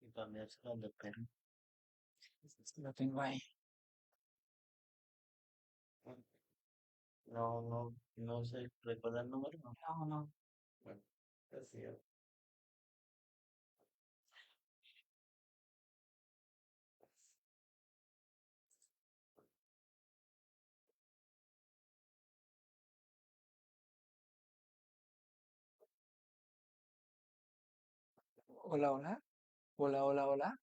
Y también se lo de Perú. Lo tengo ahí. No, no, no sé, ¿recuerda el número? No. No, no. Bueno, así es. Hola, hola. Hola, hola, hola.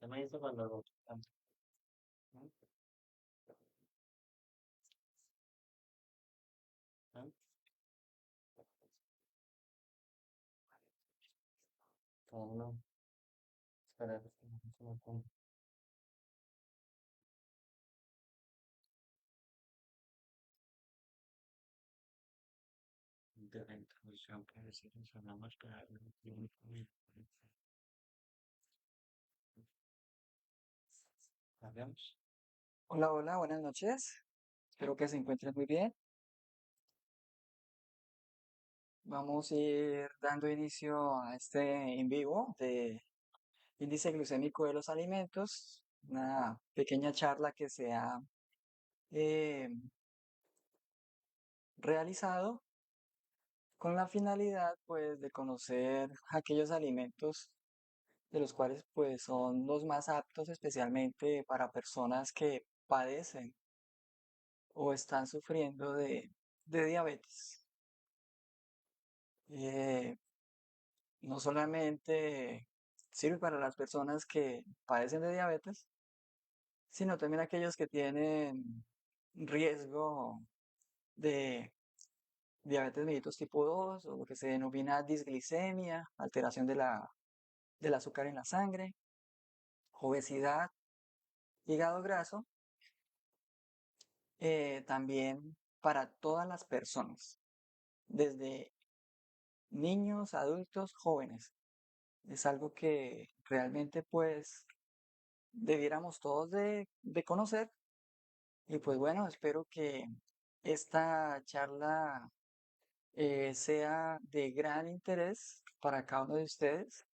¿Qué me hizo cuando lo tocamos? ¿No? ¿No? ¿Cómo no? Espera, que no se me ponga. De la introducción que decir sonamos para ¿Hagamos? Hola, hola, buenas noches. Espero que se encuentren muy bien. Vamos a ir dando inicio a este en vivo de índice glucémico de los alimentos, una pequeña charla que se ha eh, realizado con la finalidad pues de conocer aquellos alimentos de los cuales pues son los más aptos especialmente para personas que padecen o están sufriendo de diabetes. Eh, no solamente sirve para las personas que padecen de diabetes, sino también aquellos que tienen riesgo de diabetes mellitus tipo 2 o lo que se denomina disglicemia, alteración del azúcar en la sangre, obesidad, hígado graso, también para todas las personas, desde niños, adultos, jóvenes. Es algo que realmente pues debiéramos todos de conocer y pues bueno, espero que esta charla sea de gran interés para cada uno de ustedes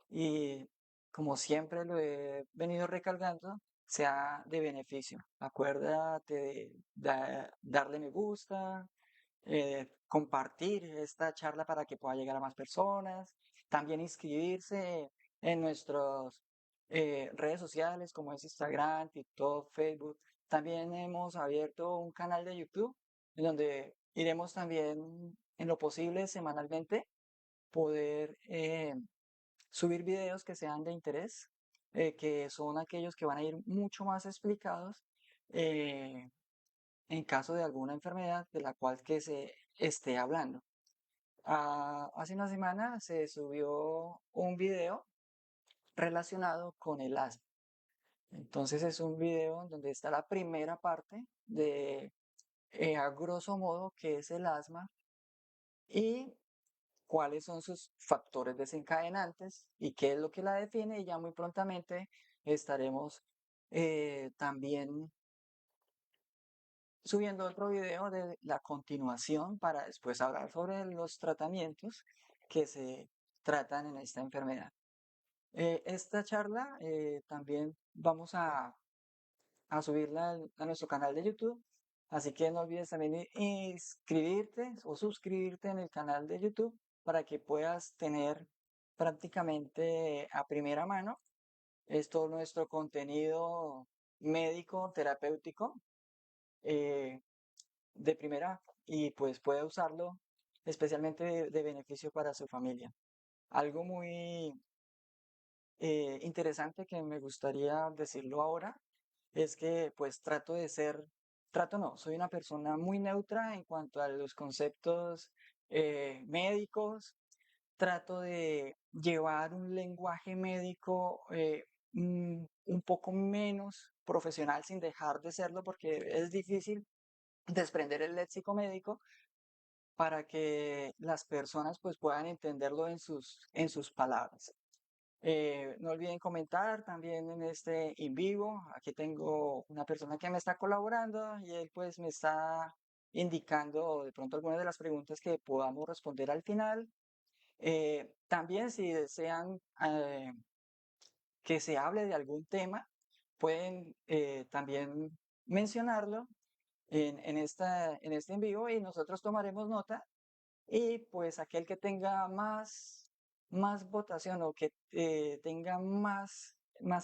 y como siempre lo he venido recalcando, sea de beneficio. Acuérdate de darle me gusta, compartir esta charla para que pueda llegar a más personas, también inscribirse en nuestras redes sociales como es Instagram, TikTok, Facebook. También hemos abierto un canal de YouTube en donde iremos también en lo posible semanalmente poder subir videos que sean de interés, que son aquellos que van a ir mucho más explicados eh, en caso de alguna enfermedad de la cual que se esté hablando. Hace una semana se subió un video relacionado con el asma. Entonces es un video donde está la primera parte de, a grosso modo, qué es el asma y cuáles son sus factores desencadenantes y qué es lo que la define. Y ya muy prontamente estaremos también subiendo otro video de la continuación para después hablar sobre los tratamientos que se tratan en esta enfermedad. Esta charla también vamos a subirla a nuestro canal de YouTube, así que no olvides también inscribirte o suscribirte en el canal de YouTube para que puedas tener prácticamente a primera mano todo nuestro contenido médico, terapéutico eh, de primera y pues pueda usarlo especialmente de beneficio para su familia. Algo muy interesante que me gustaría decirlo ahora es que pues trato no, soy una persona muy neutra en cuanto a los conceptos médicos, trato de llevar un lenguaje médico un poco menos profesional sin dejar de serlo porque es difícil desprender el léxico médico para que las personas pues puedan entenderlo en sus palabras. No olviden comentar también en este en vivo. Aquí tengo una persona que me está colaborando y él pues me está indicando de pronto algunas de las preguntas que podamos responder al final. También si desean que se hable de algún tema, pueden también mencionarlo en este en vivo y nosotros tomaremos nota y pues aquel que tenga más votación o que tenga más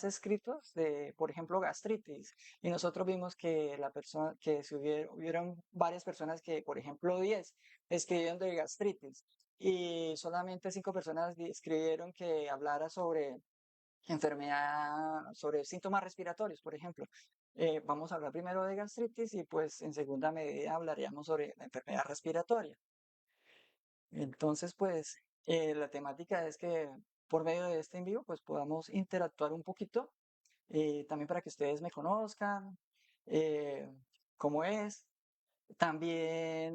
escritos de, por ejemplo, gastritis. Y nosotros vimos que la persona, que si hubieron varias personas que, por ejemplo, 10 escribieron de gastritis y solamente 5 personas escribieron que hablara sobre enfermedad, sobre síntomas respiratorios, por ejemplo. Vamos a hablar primero de gastritis y pues en segunda medida hablaríamos sobre la enfermedad respiratoria. Entonces, pues la temática es que por medio de este envío, pues podamos interactuar un poquito, también para que ustedes me conozcan, eh, cómo es, también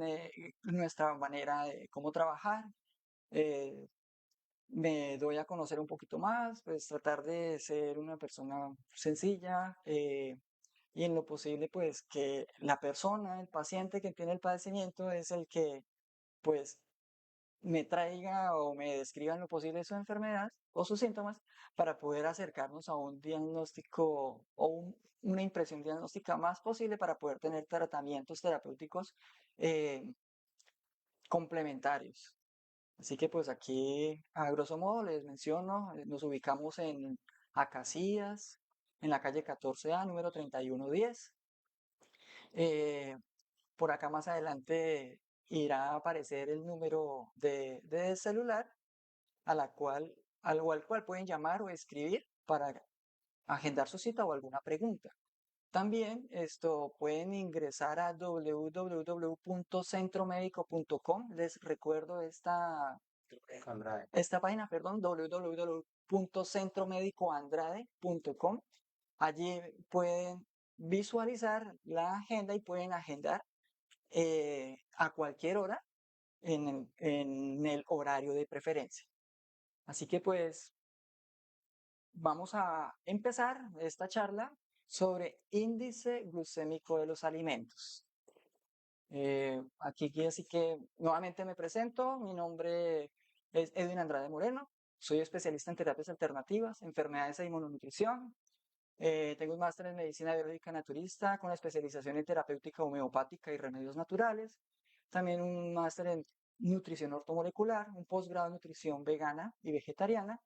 nuestra manera de cómo trabajar. eh, Me doy a conocer un poquito más, pues tratar de ser una persona sencilla y en lo posible, pues que la persona, el paciente que tiene el padecimiento es el que, pues, me traiga o me describa en lo posible su enfermedad o sus síntomas para poder acercarnos a un diagnóstico o una impresión diagnóstica más posible para poder tener tratamientos terapéuticos eh, complementarios. Así que pues aquí a grosso modo les menciono, nos ubicamos en Acacias, en la calle 14A, número 3110. Eh, por acá más adelante irá a aparecer el número de celular al cual pueden llamar o escribir para agendar su cita o alguna pregunta. También esto pueden ingresar a www.centromedico.com. Les recuerdo Andrade. esta página, perdón, www.centromedicoandrade.com. Allí pueden visualizar la agenda y pueden agendar a cualquier hora en el horario de preferencia. Así que pues vamos a empezar esta charla sobre índice glucémico de los alimentos. Aquí así que nuevamente me presento, mi nombre es Edwin Andrade Moreno, soy especialista en terapias alternativas, enfermedades e inmunonutrición. Tengo un máster en medicina biológica naturista con especialización en terapéutica homeopática y remedios naturales. También un máster en nutrición ortomolecular, un posgrado en nutrición vegana y vegetariana.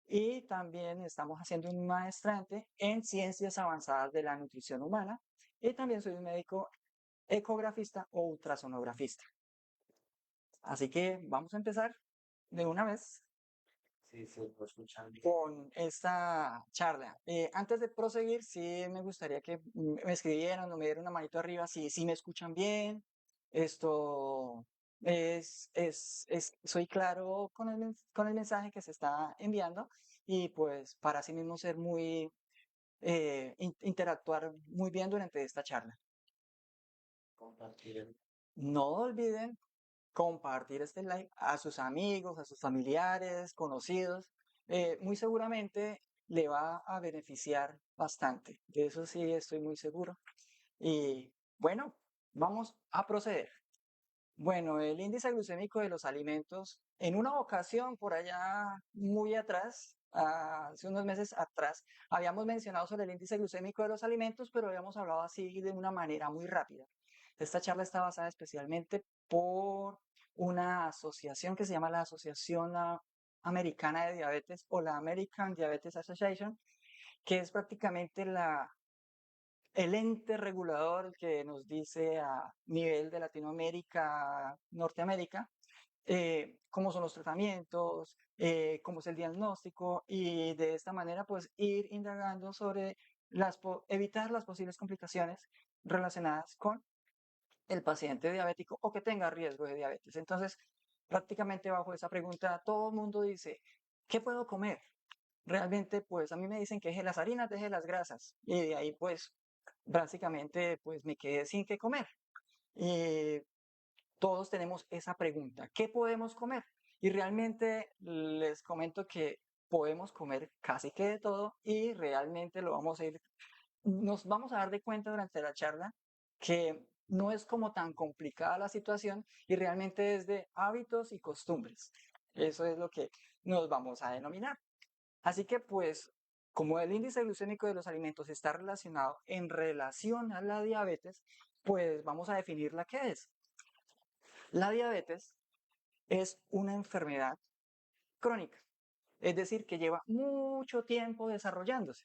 Y también estamos haciendo un maestrante en ciencias avanzadas de la nutrición humana. Y también soy un médico ecografista o ultrasonografista. Así que vamos a empezar. de una vez Sí, sí, lo escuchan bien. con esta charla. Antes de proseguir, sí me gustaría que me escribieran o me dieran una manito arriba si me escuchan bien. Esto soy claro con con el mensaje que se está enviando y pues para sí mismo ser muy, interactuar muy bien durante esta charla. Compartir el No olviden compartir este live a sus amigos, a sus familiares, conocidos. Muy seguramente le va a beneficiar bastante. De eso sí estoy muy seguro. Y bueno, vamos a proceder. Bueno, el índice glucémico de los alimentos, en una ocasión por allá muy atrás, hace unos meses atrás, habíamos mencionado sobre el índice glucémico de los alimentos, pero habíamos hablado así de una manera muy rápida. Esta charla está basada especialmente por una asociación que se llama la Asociación Americana de Diabetes o la American Diabetes Association, que es prácticamente el ente regulador que nos dice a nivel de Latinoamérica, Norteamérica, cómo son los tratamientos, cómo es el diagnóstico y de esta manera pues ir indagando sobre evitar las posibles complicaciones relacionadas con el paciente diabético o que tenga riesgo de diabetes. Entonces, prácticamente bajo esa pregunta, todo el mundo dice, ¿qué puedo comer? Realmente, pues a mí me dicen que deje las harinas, deje las grasas. Y de ahí, pues, básicamente, pues me quedé sin qué comer. Y todos tenemos esa pregunta, ¿qué podemos comer? Y realmente les comento que podemos comer casi que de todo y realmente nos vamos a dar de cuenta durante la charla que no es como tan complicada la situación y realmente es de hábitos y costumbres. Eso es lo que nos vamos a denominar. Así que pues, como el índice glucémico de los alimentos está relacionado en relación a la diabetes, pues vamos a definirla qué es. La diabetes es una enfermedad crónica, es decir, que lleva mucho tiempo desarrollándose.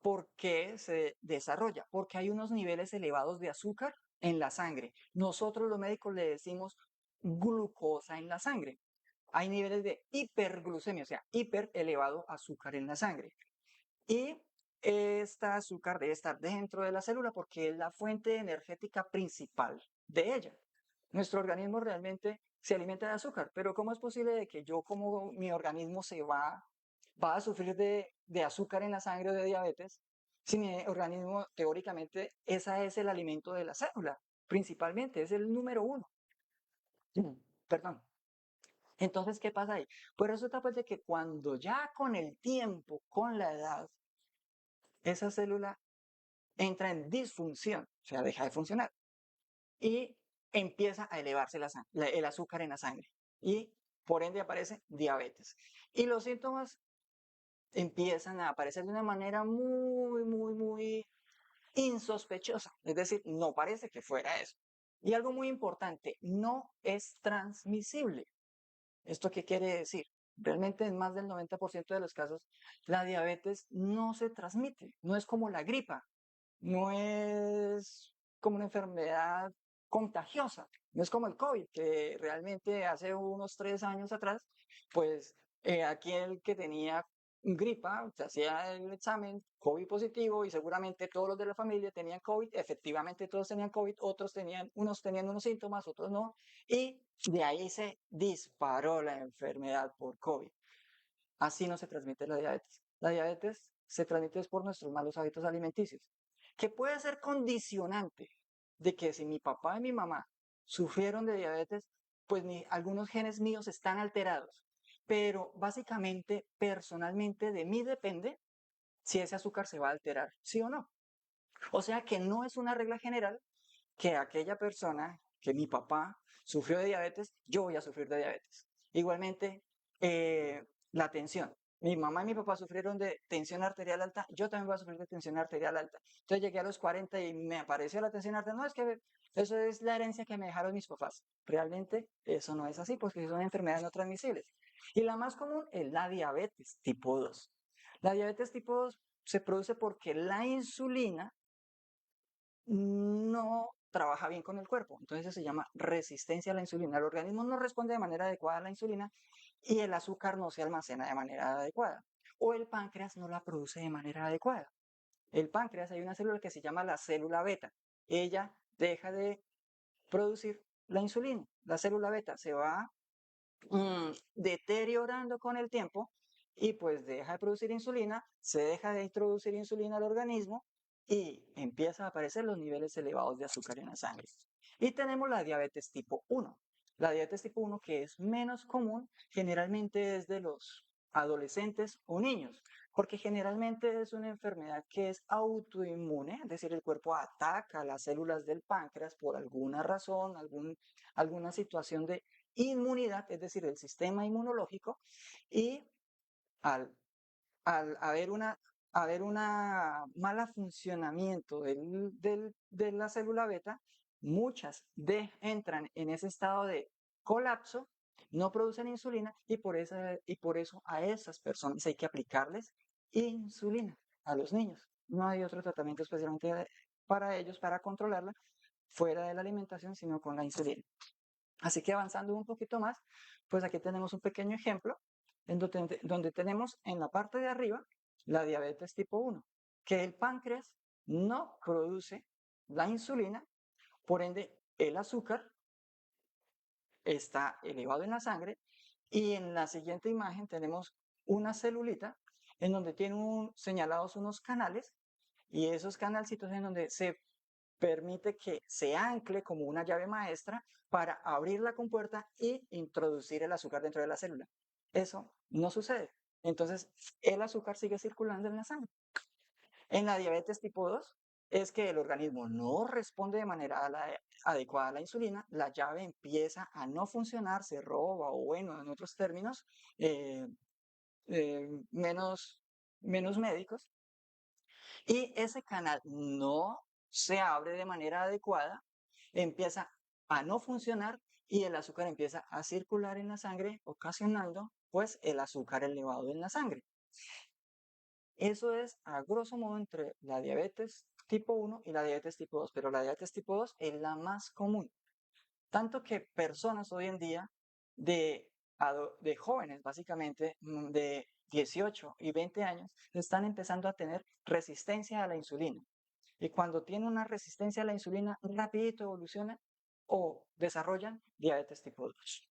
¿Por qué se desarrolla? Porque hay unos niveles elevados de azúcar en la sangre. Nosotros los médicos le decimos glucosa en la sangre. Hay niveles de hiperglucemia, o sea, hiper elevado azúcar en la sangre. Y esta azúcar debe estar dentro de la célula porque es la fuente energética principal de ella. Nuestro organismo realmente se alimenta de azúcar, pero ¿cómo es posible de que yo como mi organismo va a sufrir de azúcar en la sangre o de diabetes si mi organismo teóricamente ese es el alimento de la célula? Principalmente, es el número uno. Perdón. Entonces, ¿qué pasa ahí? Pues resulta pues de que cuando ya con el tiempo, con la edad, esa célula entra en disfunción, o sea, deja de funcionar y empieza a elevarse el azúcar en la sangre y por ende aparece diabetes. Y los síntomas empiezan a aparecer de una manera muy insospechosa, es decir, no parece que fuera eso. Y algo muy importante, no es transmisible. ¿Esto qué quiere decir? Realmente en más del 90% de los casos la diabetes no se transmite, no es como la gripa, no es como una enfermedad contagiosa, no es como el COVID, que realmente hace unos 3 años atrás, pues aquel que tenía gripa, se hacía el examen COVID positivo y seguramente todos los de la familia tenían COVID, efectivamente todos tenían COVID, unos tenían unos síntomas, otros no, y de ahí se disparó la enfermedad por COVID. Así no se transmite la diabetes. La diabetes se transmite por nuestros malos hábitos alimenticios, que puede ser condicionante de que si mi papá y mi mamá sufrieron de diabetes, pues algunos genes míos están alterados. Pero básicamente, personalmente, de mí depende si ese azúcar se va a alterar, sí o no. O sea que no es una regla general que aquella persona, que mi papá sufrió de diabetes, yo voy a sufrir de diabetes. Igualmente, la tensión. Mi mamá y mi papá sufrieron de tensión arterial alta, yo también voy a sufrir de tensión arterial alta. Entonces llegué a los 40 y me apareció la tensión arterial. No, es que eso es la herencia que me dejaron mis papás. Realmente eso no es así porque son enfermedades no transmisibles. Y la más común es la diabetes tipo 2. La diabetes tipo 2 se produce porque la insulina no trabaja bien con el cuerpo. Entonces eso se llama resistencia a la insulina. El organismo no responde de manera adecuada a la insulina y el azúcar no se almacena de manera adecuada. O el páncreas no la produce de manera adecuada. El páncreas, hay una célula que se llama la célula beta. Ella deja de producir la insulina. La célula beta se va deteriorando con el tiempo y pues deja de producir insulina, se deja de introducir insulina al organismo y empiezan a aparecer los niveles elevados de azúcar en la sangre. Y tenemos la diabetes tipo 1. La diabetes tipo 1 que es menos común, generalmente es de los adolescentes o niños, porque generalmente es una enfermedad que es autoinmune, es decir, el cuerpo ataca las células del páncreas por alguna razón, alguna situación de inmunidad, es decir, el sistema inmunológico, y al, al haber una mala funcionamiento de la célula beta, muchas entran en ese estado de colapso, no producen insulina y por eso a esas personas hay que aplicarles insulina a los niños. No hay otro tratamiento especialmente para ellos, para controlarla, fuera de la alimentación, sino con la insulina. Así que avanzando un poquito más, pues aquí tenemos un pequeño ejemplo en donde tenemos en la parte de arriba la diabetes tipo 1, que el páncreas no produce la insulina, por ende el azúcar está elevado en la sangre y en la siguiente imagen tenemos una celulita en donde tienen señalados unos canales y esos canalcitos en donde se permite que se ancle como una llave maestra para abrir la compuerta y introducir el azúcar dentro de la célula. Eso no sucede. Entonces, el azúcar sigue circulando en la sangre. En la diabetes tipo 2 es que el organismo no responde de manera adecuada a la insulina, la llave empieza a no funcionar, se roba o bueno, en otros términos, eh, menos médicos, y ese canal no se abre de manera adecuada, empieza a no funcionar y el azúcar empieza a circular en la sangre, ocasionando pues el azúcar elevado en la sangre. Eso es a grosso modo entre la diabetes tipo 1 y la diabetes tipo 2, pero la diabetes tipo 2 es la más común. Tanto que personas hoy en día de jóvenes, básicamente, de 18 y 20 años, están empezando a tener resistencia a la insulina. Y cuando tienen una resistencia a la insulina, rapidito evolucionan o desarrollan diabetes tipo 2.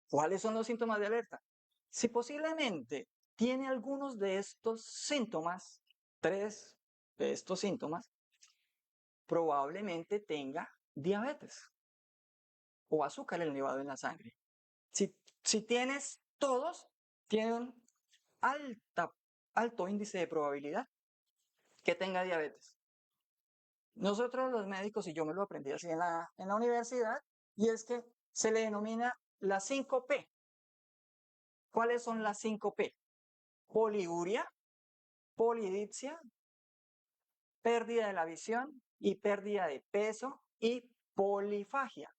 ¿Cuáles son los síntomas de alerta? Si posiblemente tiene algunos de estos síntomas, 3 de estos síntomas, probablemente tenga diabetes o azúcar elevado en la sangre. Si tienes todos, tienen alto índice de probabilidad que tenga diabetes. Nosotros los médicos, y yo me lo aprendí así en la universidad, y es que se le denomina las 5P. ¿Cuáles son las 5P? Poliuria, polidipsia, pérdida de la visión y pérdida de peso y polifagia.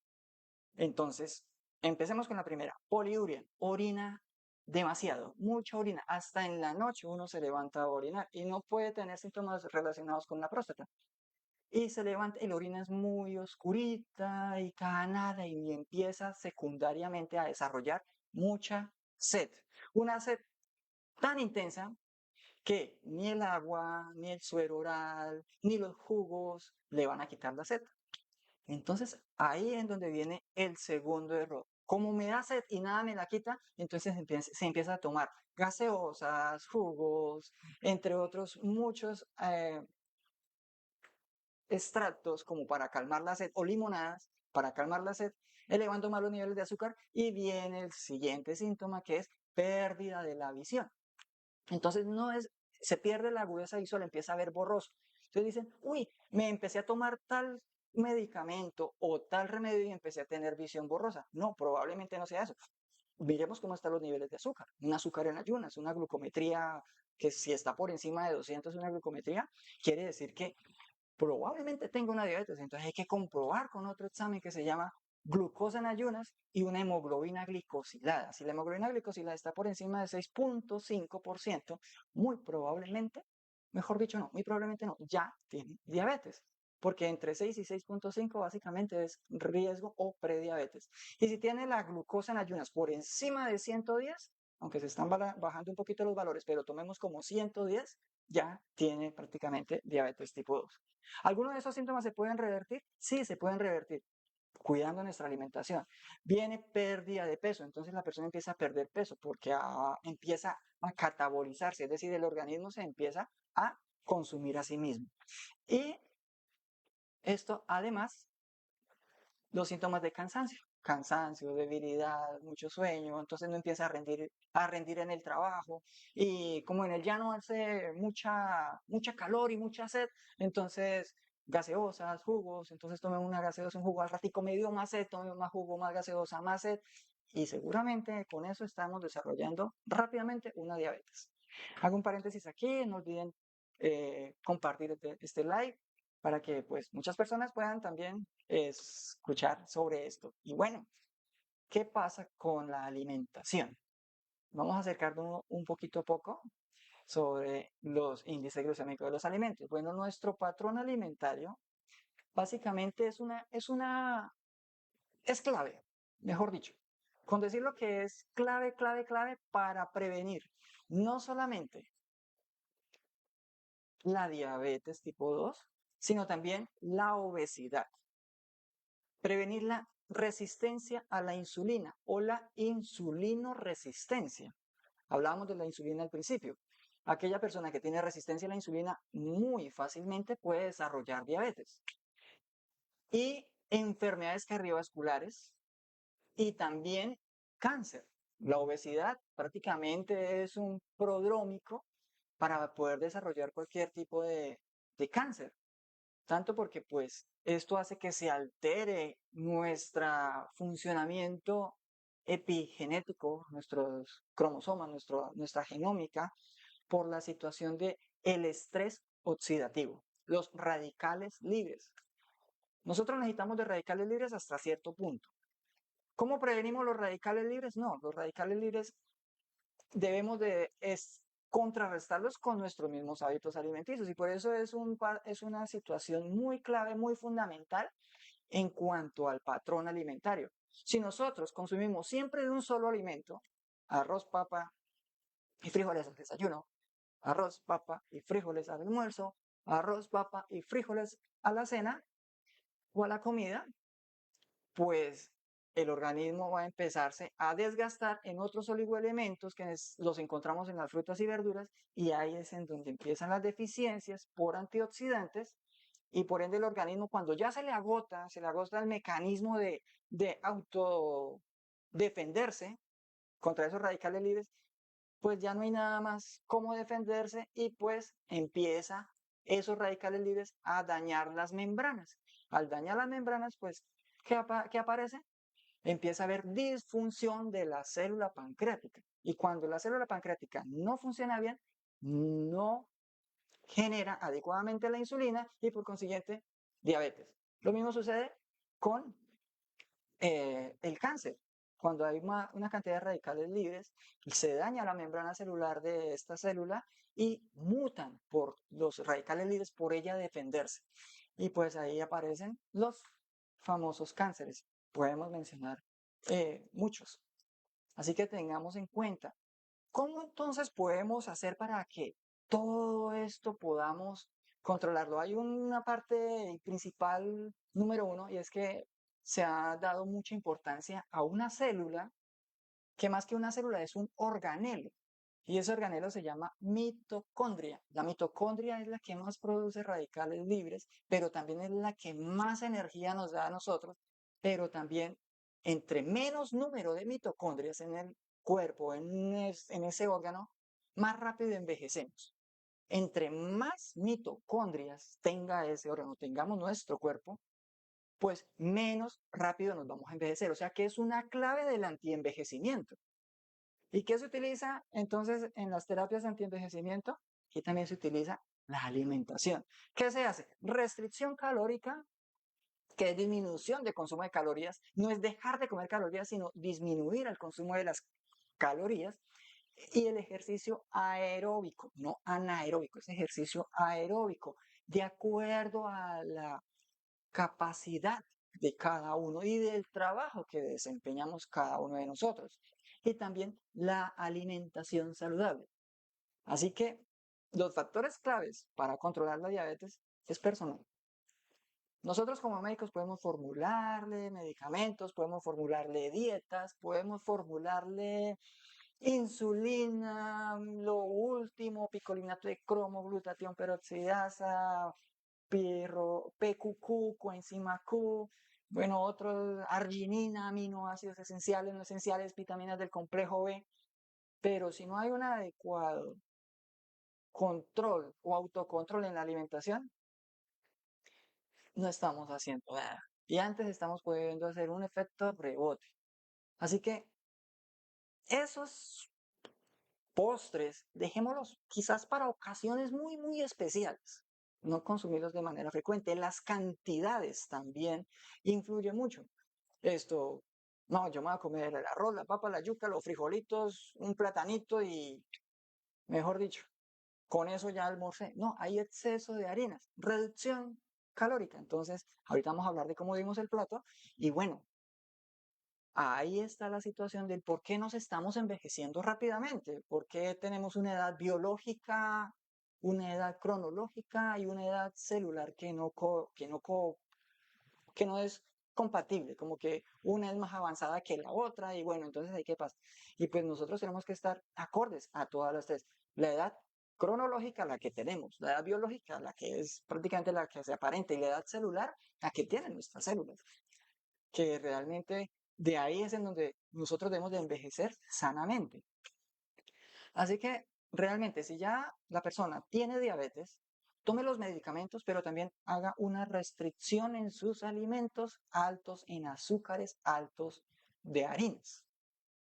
Entonces, empecemos con la primera, poliuria, orina demasiado, mucha orina, hasta en la noche uno se levanta a orinar y no puede tener síntomas relacionados con la próstata. Y se levanta y la orina es muy oscurita y canada y empieza secundariamente a desarrollar mucha sed. Una sed tan intensa que ni el agua, ni el suero oral, ni los jugos le van a quitar la sed. Entonces, ahí es donde viene el segundo error. Como me da sed y nada me la quita, entonces se empieza a tomar gaseosas, jugos, entre otros muchos extractos como para calmar la sed o limonadas para calmar la sed, elevando más los niveles de azúcar y viene el siguiente síntoma que es pérdida de la visión. Entonces se pierde la agudeza visual, empieza a ver borroso. Entonces dicen, uy, me empecé a tomar tal medicamento o tal remedio y empecé a tener visión borrosa. No, probablemente no sea eso. Miremos cómo están los niveles de azúcar. Un azúcar en ayunas, una glucometría que si está por encima de 200 una glucometría, quiere decir que probablemente tenga una diabetes. Entonces hay que comprobar con otro examen que se llama glucosa en ayunas y una hemoglobina glicosilada. Si la hemoglobina glicosilada está por encima de 6.5%, muy probablemente, mejor dicho no, muy probablemente no, ya tiene diabetes. porque entre 6 y 6,5 básicamente es riesgo o prediabetes. Y si tiene la glucosa en ayunas por encima de 110, aunque se están bajando un poquito los valores, pero tomemos como 110, ya tiene prácticamente diabetes tipo 2. ¿Algunos de esos síntomas se pueden revertir? Sí, se pueden revertir cuidando nuestra alimentación. Viene pérdida de peso, entonces la persona empieza a perder peso porque empieza a catabolizarse, es decir, el organismo se empieza a consumir a sí mismo. Y esto además, los síntomas de cansancio, debilidad, mucho sueño, entonces no empieza a rendir en el trabajo y como en el llano hace mucha calor y mucha sed, entonces gaseosas, jugos, entonces tomé una gaseosa, un jugo, al ratico me dio más sed, tomé más jugo, más gaseosa, más sed y seguramente con eso estamos desarrollando rápidamente una diabetes. Hago un paréntesis aquí, no olviden compartir este live para que pues muchas personas puedan también escuchar sobre esto. Y bueno, ¿qué pasa con la alimentación? Vamos a acercarnos un poquito a poco sobre los índices glucémicos de los alimentos. Bueno, nuestro patrón alimentario básicamente es clave, mejor dicho, con decir lo que es clave para prevenir no solamente la diabetes tipo 2, sino también la obesidad. Prevenir la resistencia a la insulina o la insulinoresistencia. Hablábamos de la insulina al principio. Aquella persona que tiene resistencia a la insulina muy fácilmente puede desarrollar diabetes y enfermedades cardiovasculares y también cáncer. La obesidad prácticamente es un prodrómico para poder desarrollar cualquier tipo de cáncer. Tanto porque pues esto hace que se altere nuestro funcionamiento epigenético, nuestros cromosomas, nuestra genómica, por la situación de el estrés oxidativo, los radicales libres. Nosotros necesitamos de radicales libres hasta cierto punto. ¿Cómo prevenimos los radicales libres? No, los radicales libres debemos de contrarrestarlos con nuestros mismos hábitos alimenticios y por eso es una situación muy clave, muy fundamental en cuanto al patrón alimentario. Si nosotros consumimos siempre de un solo alimento, arroz, papa y frijoles al desayuno, arroz, papa y frijoles al almuerzo, arroz, papa y frijoles a la cena o a la comida, pues el organismo va a empezarse a desgastar en otros oligoelementos que los encontramos en las frutas y verduras y ahí es en donde empiezan las deficiencias por antioxidantes y por ende el organismo cuando ya se le agota el mecanismo de autodefenderse contra esos radicales libres, pues ya no hay nada más cómo defenderse y pues empieza esos radicales libres a dañar las membranas. Al dañar las membranas, pues, ¿qué aparece? Empieza a haber disfunción de la célula pancreática. Y cuando la célula pancreática no funciona bien, no genera adecuadamente la insulina y por consiguiente diabetes. Lo mismo sucede con el cáncer. Cuando hay una cantidad de radicales libres, se daña la membrana celular de esta célula y mutan por los radicales libres por ella defenderse. Y pues ahí aparecen los famosos cánceres. Podemos mencionar muchos. Así que tengamos en cuenta, ¿cómo entonces podemos hacer para que todo esto podamos controlarlo? Hay una parte principal número uno y es que se ha dado mucha importancia a una célula que más que una célula es un organelo. Y ese organelo se llama mitocondria. La mitocondria es la que más produce radicales libres, pero también es la que más energía nos da a nosotros, pero también entre menos número de mitocondrias en el cuerpo, en ese órgano, más rápido envejecemos. Entre más mitocondrias tenga ese órgano, tengamos nuestro cuerpo, pues menos rápido nos vamos a envejecer. O sea que es una clave del antienvejecimiento. ¿Y qué se utiliza entonces en las terapias de antienvejecimiento? Y también se utiliza la alimentación. ¿Qué se hace? Restricción calórica, que es disminución de consumo de calorías. No es dejar de comer calorías, sino disminuir el consumo de las calorías. Y el ejercicio aeróbico, no anaeróbico, es ejercicio aeróbico, de acuerdo a la capacidad de cada uno y del trabajo que desempeñamos cada uno de nosotros. Y también la alimentación saludable. Así que los factores claves para controlar la diabetes es personal. Nosotros como médicos podemos formularle medicamentos, podemos formularle dietas, podemos formularle insulina, lo último, picolinato de cromo, glutatión peroxidasa, PQQ, coenzima Q, bueno, otros, arginina, aminoácidos esenciales, no esenciales, vitaminas del complejo B. Pero si no hay un adecuado control o autocontrol en la alimentación, no estamos haciendo nada. Y antes estamos pudiendo hacer un efecto rebote. Así que esos postres, dejémoslos quizás para ocasiones muy, muy especiales. No consumirlos de manera frecuente. Las cantidades también influyen mucho. Esto, no, yo me voy a comer el arroz, la papa, la yuca, los frijolitos, un platanito y, mejor dicho, con eso ya almorcé. No, hay exceso de harinas, reducción calórica. Entonces, ahorita vamos a hablar de cómo dimos el plato y bueno, ahí está la situación del por qué nos estamos envejeciendo rápidamente, por qué tenemos una edad biológica, una edad cronológica y una edad celular que no es compatible, como que una es más avanzada que la otra y bueno, entonces hay que pasar. Y pues nosotros tenemos que estar acordes a todas las tres. La edad cronológica, la que tenemos, la edad biológica, la que es prácticamente la que se aparenta y la edad celular, la que tienen nuestras células, que realmente de ahí es en donde nosotros debemos de envejecer sanamente. Así que realmente si ya la persona tiene diabetes, tome los medicamentos, pero también haga una restricción en sus alimentos altos en azúcares, altos de harinas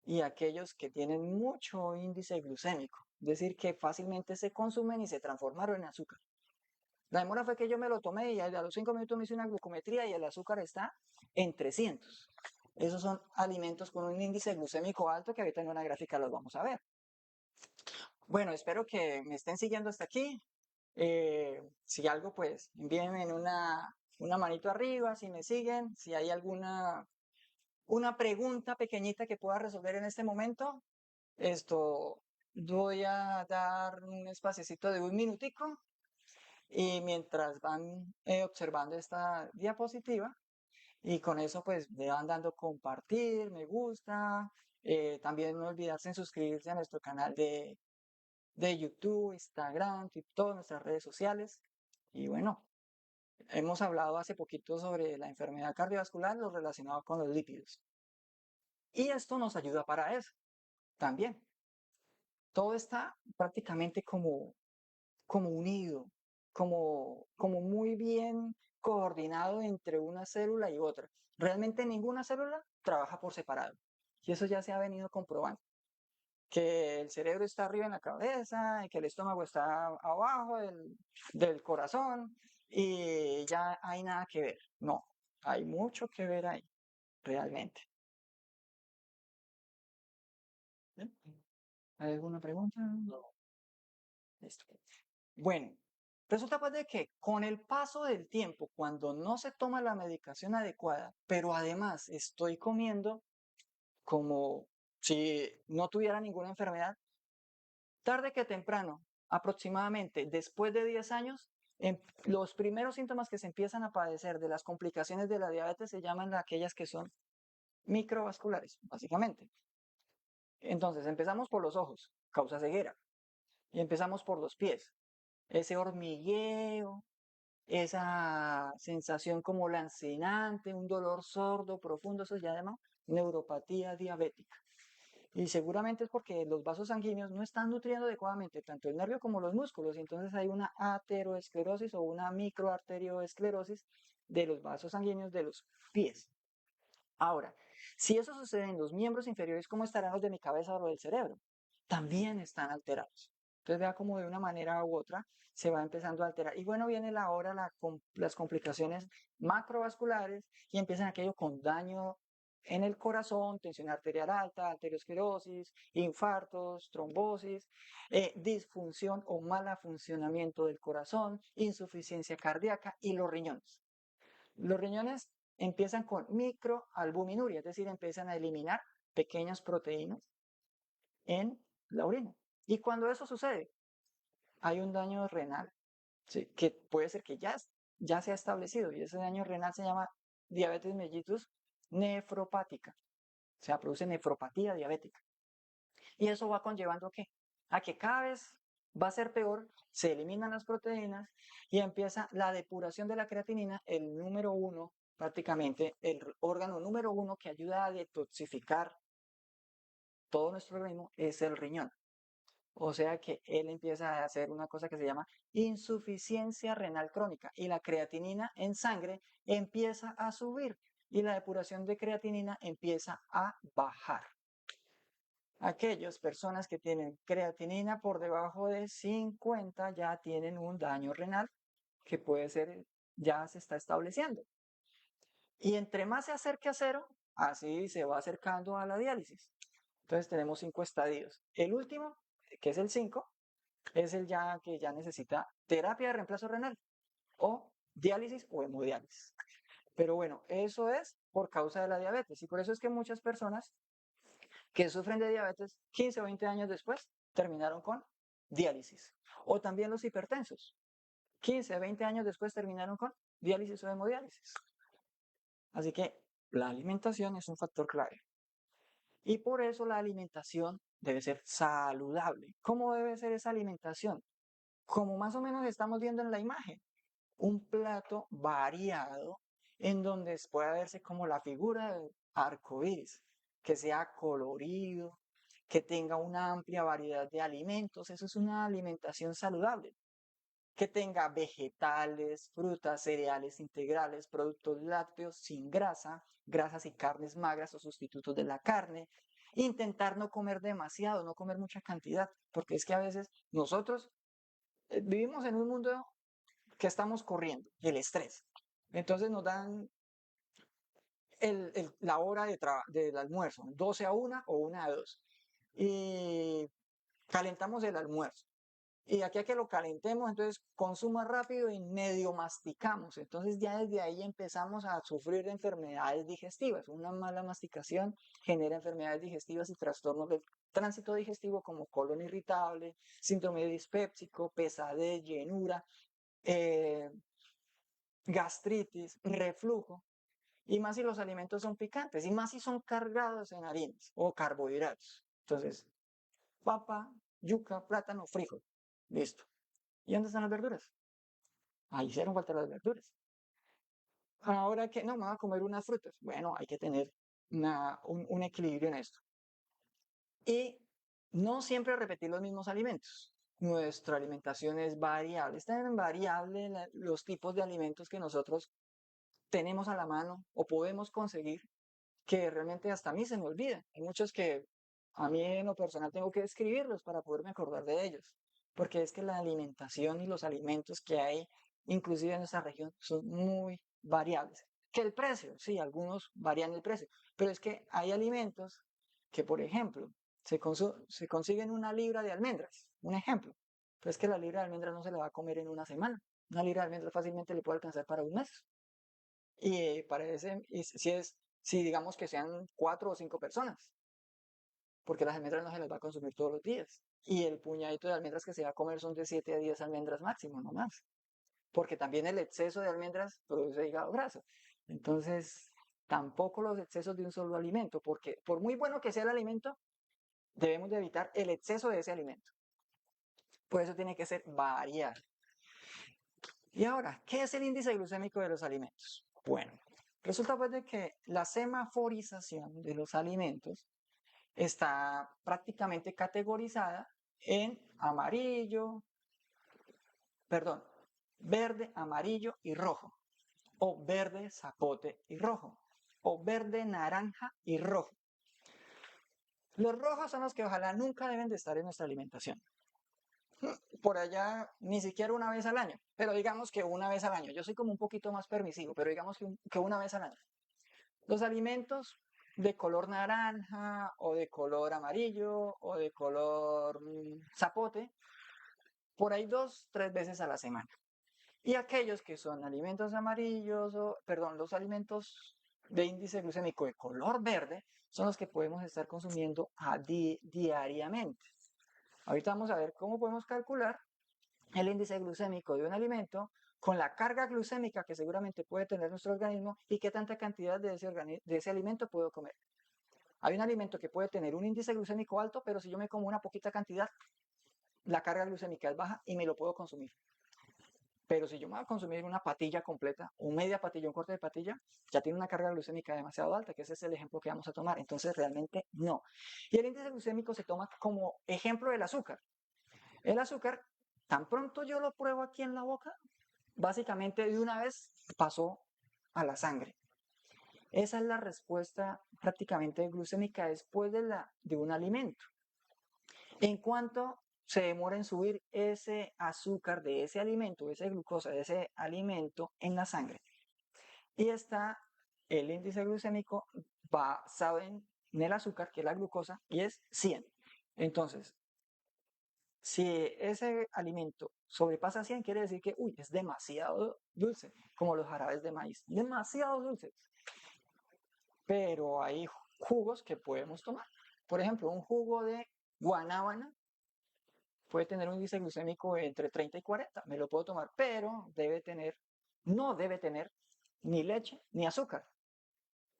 y aquellos que tienen mucho índice glucémico, es decir, que fácilmente se consumen y se transformaron en azúcar. La demora fue que yo me lo tomé y a los 5 minutos me hice una glucometría y el azúcar está en 300. Esos son alimentos con un índice glucémico alto que ahorita en una gráfica los vamos a ver. Bueno, espero que me estén siguiendo hasta aquí. Si algo, pues envíenme una manito arriba si me siguen. Si hay una pregunta pequeñita que pueda resolver en este momento, esto voy a dar un espacecito de un minutico y mientras van observando esta diapositiva y con eso pues le van dando compartir, me gusta, también no olvidarse en suscribirse a nuestro canal de YouTube, Instagram, TikTok, nuestras redes sociales. Y bueno, hemos hablado hace poquito sobre la enfermedad cardiovascular, lo relacionado con los lípidos. Y esto nos ayuda para eso también. Todo está prácticamente como unido, como muy bien coordinado entre una célula y otra. Realmente ninguna célula trabaja por separado. Y eso ya se ha venido comprobando. Que el cerebro está arriba en la cabeza y que el estómago está abajo del corazón y ya hay nada que ver. No, hay mucho que ver ahí, realmente. ¿Bien? ¿Hay alguna pregunta? No. Listo. Bueno, resulta pues de que con el paso del tiempo, cuando no se toma la medicación adecuada, pero además estoy comiendo como si no tuviera ninguna enfermedad, tarde que temprano, aproximadamente después de 10 años, los primeros síntomas que se empiezan a padecer de las complicaciones de la diabetes se llaman aquellas que son microvasculares, básicamente. Entonces, empezamos por los ojos, causa ceguera, y empezamos por los pies, ese hormigueo, esa sensación como lancinante, un dolor sordo profundo, eso se llama neuropatía diabética. Y seguramente es porque los vasos sanguíneos no están nutriendo adecuadamente tanto el nervio como los músculos, y entonces hay una ateroesclerosis o una microarterioesclerosis de los vasos sanguíneos de los pies. Ahora, si eso sucede en los miembros inferiores, ¿cómo estarán los de mi cabeza o los del cerebro? También están alterados. Entonces vea como de una manera u otra se va empezando a alterar. Y bueno, viene la hora, las complicaciones macrovasculares y empiezan aquello con daño en el corazón, tensión arterial alta, arteriosclerosis, infartos, trombosis, disfunción o mal funcionamiento del corazón, insuficiencia cardíaca y los riñones. Los riñones empiezan con microalbuminuria, es decir, empiezan a eliminar pequeñas proteínas en la orina. Y cuando eso sucede, hay un daño renal, ¿sí? Que puede ser que ya se ha establecido, y ese daño renal se llama diabetes mellitus nefropática. O sea, produce nefropatía diabética. Y eso va conllevando ¿qué? A que cada vez va a ser peor, se eliminan las proteínas y empieza la depuración de la creatinina, el número uno, prácticamente el órgano número uno que ayuda a detoxificar todo nuestro organismo es el riñón. O sea que él empieza a hacer una cosa que se llama insuficiencia renal crónica y la creatinina en sangre empieza a subir y la depuración de creatinina empieza a bajar. Aquellas personas que tienen creatinina por debajo de 50 ya tienen un daño renal que puede ser, ya se está estableciendo. Y entre más se acerque a cero, así se va acercando a la diálisis. Entonces tenemos 5 estadios. El último, que es el 5, es el ya que ya necesita terapia de reemplazo renal o diálisis o hemodiálisis. Pero bueno, eso es por causa de la diabetes y por eso es que muchas personas que sufren de diabetes 15 o 20 años después terminaron con diálisis. O también los hipertensos. 15 o 20 años después terminaron con diálisis o hemodiálisis. Así que la alimentación es un factor clave. Y por eso la alimentación debe ser saludable. ¿Cómo debe ser esa alimentación? Como más o menos estamos viendo en la imagen. Un plato variado en donde pueda verse como la figura del arco iris, que sea colorido, que tenga una amplia variedad de alimentos. Eso es una alimentación saludable. Que tenga vegetales, frutas, cereales integrales, productos lácteos sin grasa, grasas y carnes magras o sustitutos de la carne. Intentar no comer demasiado, no comer mucha cantidad, porque es que a veces nosotros vivimos en un mundo que estamos corriendo, el estrés. Entonces nos dan la hora del almuerzo, 12 a 1 o 1 a 2. Y calentamos el almuerzo. Y aquí a que lo calentemos, entonces consuma rápido y medio masticamos. Entonces ya desde ahí empezamos a sufrir de enfermedades digestivas. Una mala masticación genera enfermedades digestivas y trastornos del tránsito digestivo como colon irritable, síndrome dispépsico, pesadez, llenura, gastritis, reflujo. Y más si los alimentos son picantes, y más si son cargados en harinas o carbohidratos. Entonces, papa, yuca, plátano, frijol. Listo. ¿Y dónde están las verduras? Ahí hicieron falta las verduras. Ahora que no, me voy a comer unas frutas. Bueno, hay que tener un equilibrio en esto. Y no siempre repetir los mismos alimentos. Nuestra alimentación es variable. Están variables los tipos de alimentos que nosotros tenemos a la mano o podemos conseguir, que realmente hasta a mí se me olvidan. Hay muchos que a mí en lo personal tengo que escribirlos para poderme acordar de ellos, porque es que la alimentación y los alimentos que hay, inclusive en nuestra región, son muy variables. Que el precio, sí, algunos varían el precio, pero es que hay alimentos que, por ejemplo, se consiguen una libra de almendras, un ejemplo, pero es que la libra de almendras no se la va a comer en una semana. Una libra de almendras fácilmente le puede alcanzar para un mes. Y parece, si digamos que sean 4 o 5 personas, porque las almendras no se las va a consumir todos los días. Y el puñadito de almendras que se va a comer son de 7 a 10 almendras máximo, no más. Porque también el exceso de almendras produce hígado graso. Entonces, tampoco los excesos de un solo alimento, porque por muy bueno que sea el alimento, debemos de evitar el exceso de ese alimento. Por eso tiene que ser variado. Y ahora, ¿qué es el índice glucémico de los alimentos? Bueno, resulta pues de que la semaforización de los alimentos está prácticamente categorizada en verde, amarillo y rojo, o verde, zapote y rojo, o verde, naranja y rojo. Los rojos son los que ojalá nunca deben de estar en nuestra alimentación. Por allá ni siquiera una vez al año, pero digamos que una vez al año. Yo soy como un poquito más permisivo, pero digamos que una vez al año. Los alimentos de color naranja o de color amarillo o de color zapote, por ahí 2, 3 veces a la semana. Y aquellos que son alimentos amarillos, o, perdón, los alimentos de índice glucémico de color verde, son los que podemos estar consumiendo diariamente. Ahorita vamos a ver cómo podemos calcular el índice glucémico de un alimento con la carga glucémica que seguramente puede tener nuestro organismo y qué tanta cantidad de ese alimento puedo comer. Hay un alimento que puede tener un índice glucémico alto, pero si yo me como una poquita cantidad, la carga glucémica es baja y me lo puedo consumir. Pero si yo me voy a consumir una patilla completa, o media patilla, un corte de patilla, ya tiene una carga glucémica demasiado alta, que ese es el ejemplo que vamos a tomar. Entonces, realmente no. Y el índice glucémico se toma como ejemplo del azúcar. El azúcar, tan pronto yo lo pruebo aquí en la boca, básicamente de una vez pasó a la sangre. Esa es la respuesta prácticamente glucémica después de un alimento. En cuanto se demora en subir ese azúcar de ese alimento, esa glucosa de ese alimento en la sangre. Y está el índice glucémico basado en el azúcar, que es la glucosa, y es 100. Entonces, si ese alimento sobrepasa 100, quiere decir que, uy, es demasiado dulce, como los jarabes de maíz, demasiado dulce. Pero hay jugos que podemos tomar. Por ejemplo, un jugo de guanábana puede tener un índice glucémico entre 30 y 40, me lo puedo tomar, pero no debe tener ni leche ni azúcar.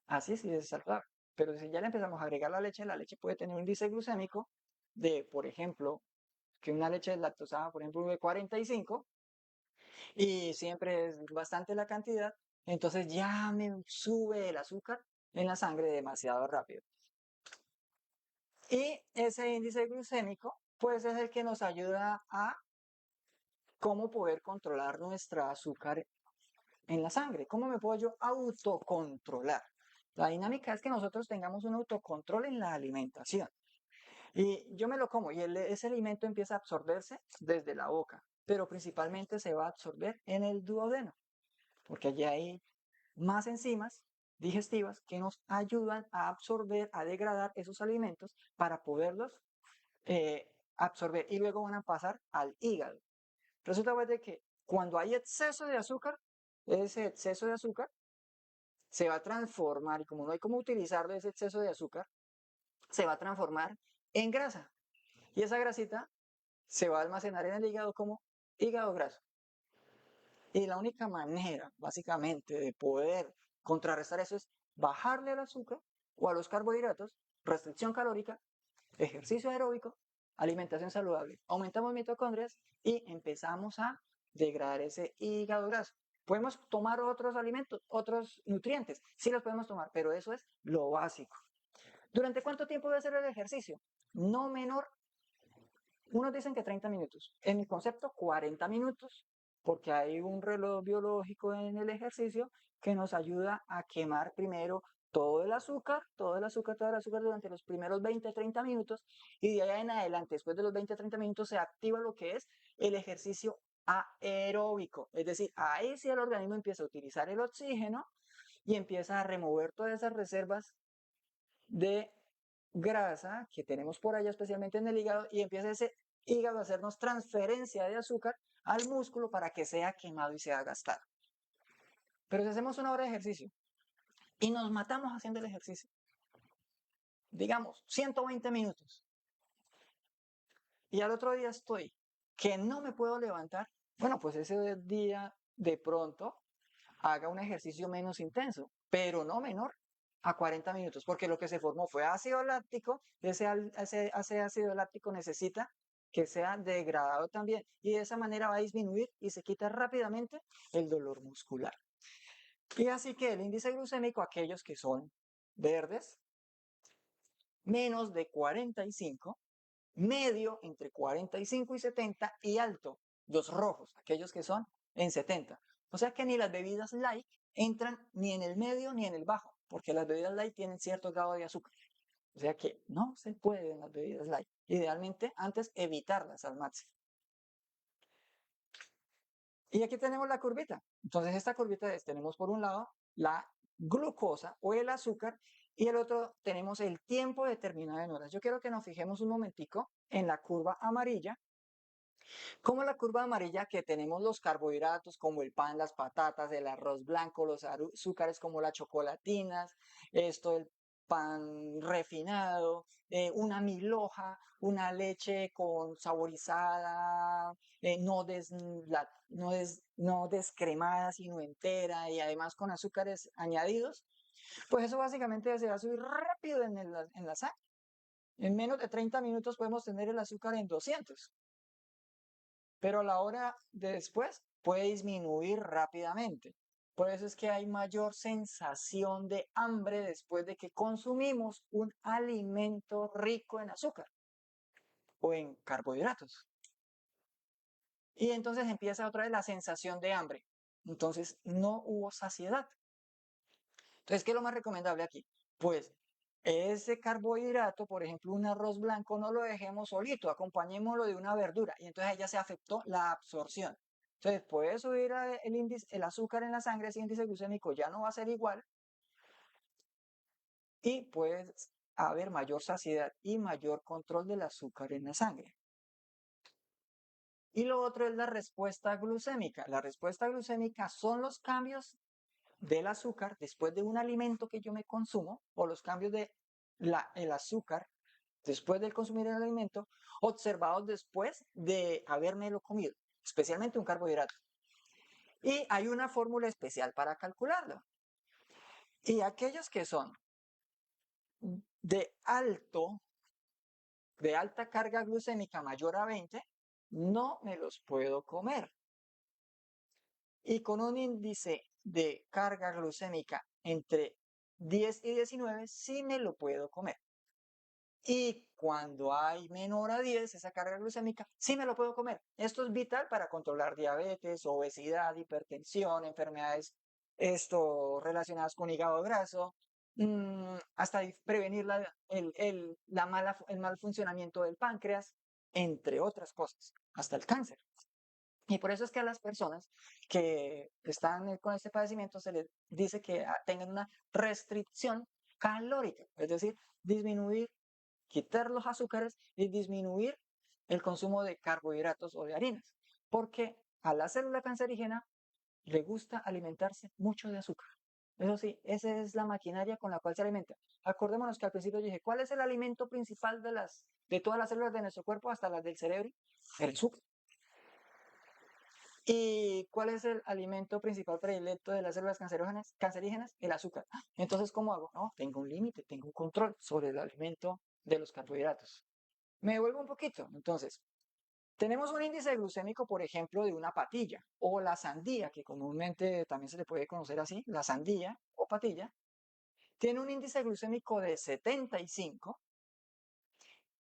Así es saludable. Pero si ya le empezamos a agregar la leche puede tener un índice glucémico de, por ejemplo, que una leche lactosada, por ejemplo, de 45, y siempre es bastante la cantidad, entonces ya me sube el azúcar en la sangre demasiado rápido. Y ese índice glucémico, pues es el que nos ayuda a cómo poder controlar nuestra azúcar en la sangre. ¿Cómo me puedo yo autocontrolar? La dinámica es que nosotros tengamos un autocontrol en la alimentación. Y yo me lo como y ese alimento empieza a absorberse desde la boca, pero principalmente se va a absorber en el duodeno, porque allí hay más enzimas digestivas que nos ayudan a absorber, a degradar esos alimentos para poderlos absorber y luego van a pasar al hígado. Resulta pues de que cuando hay exceso de azúcar, ese exceso de azúcar se va a transformar, y como no hay cómo utilizarlo ese exceso de azúcar, se va a transformar en grasa. Y esa grasita se va a almacenar en el hígado como hígado graso. Y la única manera, básicamente, de poder contrarrestar eso es bajarle al azúcar o a los carbohidratos, restricción calórica, ejercicio aeróbico, alimentación saludable. Aumentamos mitocondrias y empezamos a degradar ese hígado graso. Podemos tomar otros alimentos, otros nutrientes, sí los podemos tomar, pero eso es lo básico. ¿Durante cuánto tiempo debe ser el ejercicio? No menor, unos dicen que 30 minutos. En mi concepto, 40 minutos, porque hay un reloj biológico en el ejercicio que nos ayuda a quemar primero todo el azúcar, durante los primeros 20-30 minutos, y de ahí en adelante, después de los 20-30 minutos, se activa lo que es el ejercicio aeróbico. Es decir, ahí sí el organismo empieza a utilizar el oxígeno y empieza a remover todas esas reservas de grasa que tenemos por allá, especialmente en el hígado, y empieza ese hígado a hacernos transferencia de azúcar al músculo para que sea quemado y sea gastado. Pero si hacemos una hora de ejercicio y nos matamos haciendo el ejercicio, digamos 120 minutos, y al otro día estoy que no me puedo levantar, bueno, pues ese día de pronto haga un ejercicio menos intenso, pero no menor a 40 minutos, porque lo que se formó fue ácido láctico, ese ácido láctico necesita que sea degradado también, y de esa manera va a disminuir y se quita rápidamente el dolor muscular. Y así que el índice glucémico, aquellos que son verdes, menos de 45, medio entre 45 y 70, y alto, los rojos, aquellos que son en 70. O sea que ni las bebidas light entran ni en el medio ni en el bajo, porque las bebidas light tienen cierto grado de azúcar. O sea que no se puede en las bebidas light. Idealmente, antes evitarlas al máximo. Y aquí tenemos la curvita. Entonces, esta curvita es, tenemos por un lado la glucosa o el azúcar Y el otro tenemos el tiempo determinado en horas. Yo quiero que nos fijemos un momentico en la curva amarilla. Como la curva amarilla que tenemos los carbohidratos como el pan, las patatas, el arroz blanco, los azúcares como las chocolatinas, el pan refinado, una milhoja, una leche con saborizada, no descremada, sino entera y además con azúcares añadidos, pues eso básicamente se va a subir rápido en la sangre. En menos de 30 minutos podemos tener el azúcar en 200, pero a la hora de después puede disminuir rápidamente. Por eso es que hay mayor sensación de hambre después de que consumimos un alimento rico en azúcar o en carbohidratos. Y entonces empieza otra vez la sensación de hambre. Entonces no hubo saciedad. Entonces, ¿qué es lo más recomendable aquí? Pues ese carbohidrato, por ejemplo, un arroz blanco, no lo dejemos solito, acompañémoslo de una verdura y entonces ahí ya se afectó la absorción. Entonces, puede subir el índice, el azúcar en la sangre, ese índice glucémico ya no va a ser igual y puede haber mayor saciedad y mayor control del azúcar en la sangre. Y lo otro es la respuesta glucémica. La respuesta glucémica son los cambios del azúcar después de un alimento que yo me consumo o los cambios de el azúcar después de consumir el alimento observados después de habérmelo comido, especialmente un carbohidrato. Y hay una fórmula especial para calcularlo. Y aquellos que son de alta carga glucémica mayor a 20, no me los puedo comer. Y con un índice de carga glucémica entre 10 y 19, sí me lo puedo comer. Y cuando hay menor a 10, esa carga glucémica, sí me lo puedo comer. Esto es vital para controlar diabetes, obesidad, hipertensión, enfermedades relacionadas con hígado graso, hasta prevenir el mal funcionamiento del páncreas, entre otras cosas, hasta el cáncer. Y por eso es que a las personas que están con este padecimiento se les dice que tengan una restricción calórica, es decir, quitar los azúcares y disminuir el consumo de carbohidratos o de harinas, porque a la célula cancerígena le gusta alimentarse mucho de azúcar. Eso sí, esa es la maquinaria con la cual se alimenta. Acordémonos que al principio dije, ¿cuál es el alimento principal de todas las células de nuestro cuerpo, hasta las del cerebro? El azúcar. ¿Y cuál es el alimento principal predilecto de las células cancerígenas? El azúcar. Entonces, ¿cómo hago? No, tengo un límite, tengo un control sobre el alimento de los carbohidratos. Me devuelvo un poquito. Entonces, tenemos un índice glucémico, por ejemplo, de una patilla o la sandía, que comúnmente también se le puede conocer así, la sandía o patilla, tiene un índice glucémico de 75,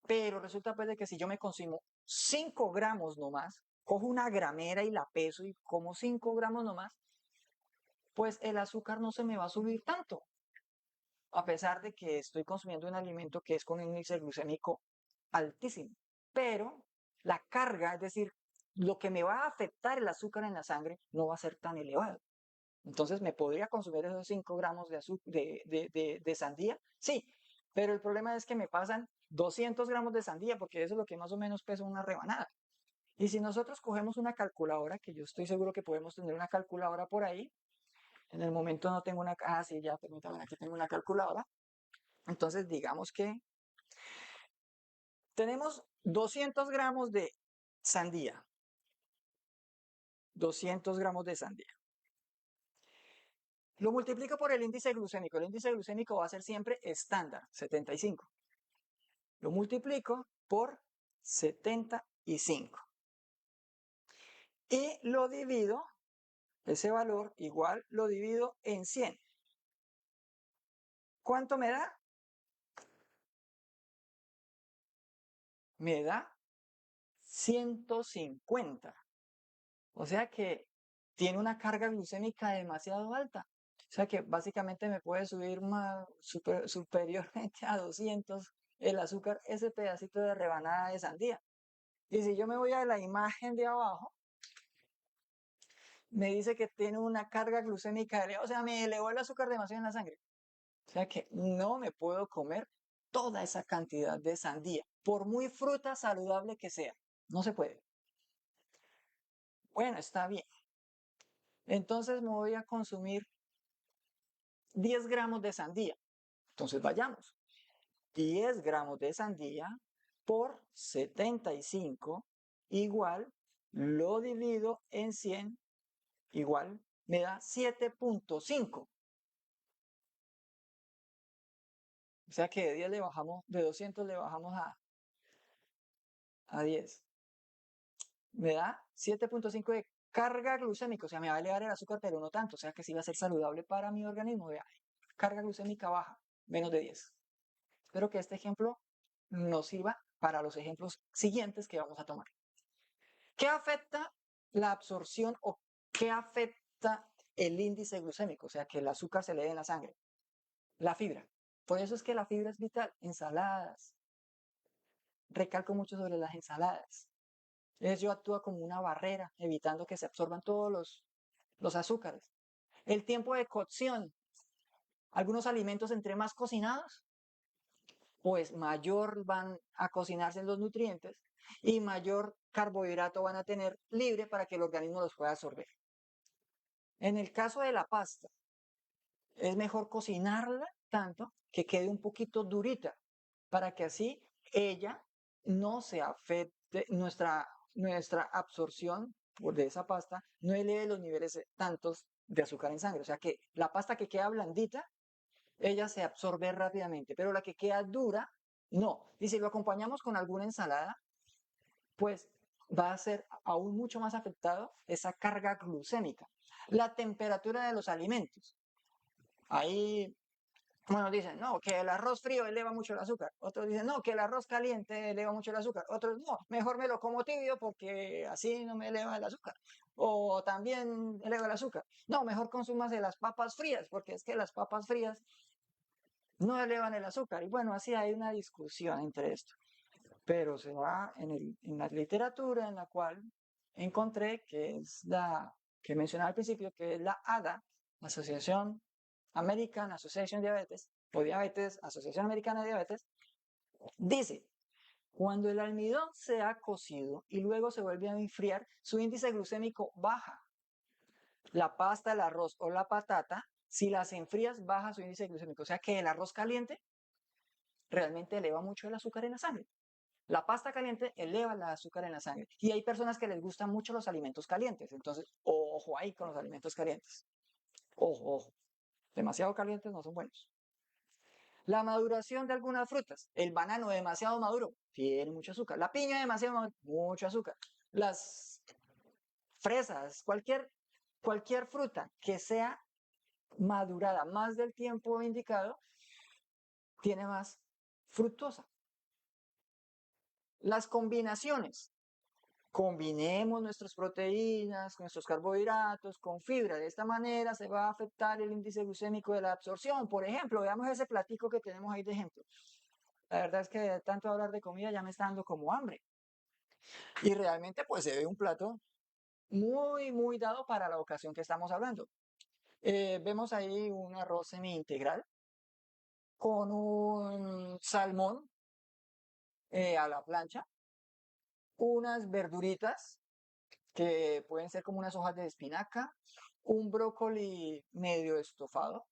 pero resulta pues de que si yo me consumo 5 gramos nomás, cojo una gramera y la peso y como 5 gramos nomás, pues el azúcar no se me va a subir tanto, a pesar de que estoy consumiendo un alimento que es con un índice glucémico altísimo. Pero la carga, es decir, lo que me va a afectar el azúcar en la sangre no va a ser tan elevado. Entonces, ¿me podría consumir esos 5 gramos de sandía? Sí, pero el problema es que me pasan 200 gramos de sandía, porque eso es lo que más o menos pesa una rebanada. Y si nosotros cogemos una calculadora, que yo estoy seguro que podemos tener una calculadora por ahí, en el momento no tengo una, sí, ya, permítame, aquí tengo una calculadora. Entonces, digamos que tenemos 200 gramos de sandía. 200 gramos de sandía. Lo multiplico por el índice glucémico. El índice glucémico va a ser siempre estándar, 75. Lo multiplico por 75. Y lo divido, ese valor igual lo divido en 100. ¿Cuánto me da? Me da 150. O sea que tiene una carga glucémica demasiado alta. O sea que básicamente me puede subir superiormente a 200 el azúcar, ese pedacito de rebanada de sandía. Y si yo me voy a la imagen de abajo, me dice que tiene una carga glucémica elevada, o sea, me elevó el azúcar demasiado en la sangre. O sea que no me puedo comer toda esa cantidad de sandía, por muy fruta saludable que sea. No se puede. Bueno, está bien. Entonces me voy a consumir 10 gramos de sandía. Entonces vayamos. 10 gramos de sandía por 75 igual, lo divido en 100 igual, me da 7.5. O sea que de 10 le bajamos, de 200 le bajamos a 10. Me da 7.5 de carga glucémica, o sea, me va a elevar el azúcar, pero no tanto, o sea que sí va a ser saludable para mi organismo. Vea, carga glucémica baja, menos de 10. Espero que este ejemplo nos sirva para los ejemplos siguientes que vamos a tomar. ¿Qué afecta la absorción o qué afecta el índice glucémico? O sea, que el azúcar se eleve en la sangre. La fibra. Por eso es que la fibra es vital. Ensaladas. Recalco mucho sobre las ensaladas. Ello actúa como una barrera, evitando que se absorban todos los azúcares. El tiempo de cocción. Algunos alimentos entre más cocinados, pues mayor van a cocinarse los nutrientes y mayor carbohidrato van a tener libre para que el organismo los pueda absorber. En el caso de la pasta, es mejor cocinarla tanto que quede un poquito durita para que así ella no se afecte, nuestra absorción de esa pasta no eleve los niveles tantos de azúcar en sangre. O sea que la pasta que queda blandita, ella se absorbe rápidamente, pero la que queda dura, no. Y si lo acompañamos con alguna ensalada, pues va a ser aún mucho más afectado esa carga glucémica. La temperatura de los alimentos. Ahí, bueno, dicen, no, que el arroz frío eleva mucho el azúcar. Otros dicen, no, que el arroz caliente eleva mucho el azúcar. Otros, no, mejor me lo como tibio porque así no me eleva el azúcar. O también eleva el azúcar. No, mejor consumas de las papas frías porque es que las papas frías no elevan el azúcar. Y bueno, así hay una discusión entre esto. Pero se va en la literatura en la cual encontré que es la que mencionaba al principio, que es la ADA, Asociación American Association Diabetes, o Diabetes, Asociación Americana de Diabetes, dice, cuando el almidón se ha cocido y luego se vuelve a enfriar, su índice glucémico baja. La pasta, el arroz o la patata, si las enfrías, baja su índice glucémico. O sea que el arroz caliente realmente eleva mucho el azúcar en la sangre. La pasta caliente eleva el azúcar en la sangre. Y hay personas que les gustan mucho los alimentos calientes. Entonces, ojo ahí con los alimentos calientes. Ojo, ojo. Demasiado calientes no son buenos. La maduración de algunas frutas. El banano demasiado maduro tiene mucho azúcar. La piña demasiado maduro, mucho azúcar. Las fresas, cualquier fruta que sea madurada más del tiempo indicado, tiene más fructosa. Las combinaciones. Combinemos nuestras proteínas, nuestros carbohidratos con fibra. De esta manera se va a afectar el índice glucémico de la absorción. Por ejemplo, veamos ese platico que tenemos ahí de ejemplo. La verdad es que de tanto hablar de comida ya me está dando como hambre. Y realmente pues se ve un plato muy, muy dado para la ocasión que estamos hablando. Vemos ahí un arroz semi-integral con un salmón a la plancha, unas verduritas que pueden ser como unas hojas de espinaca, un brócoli medio estofado.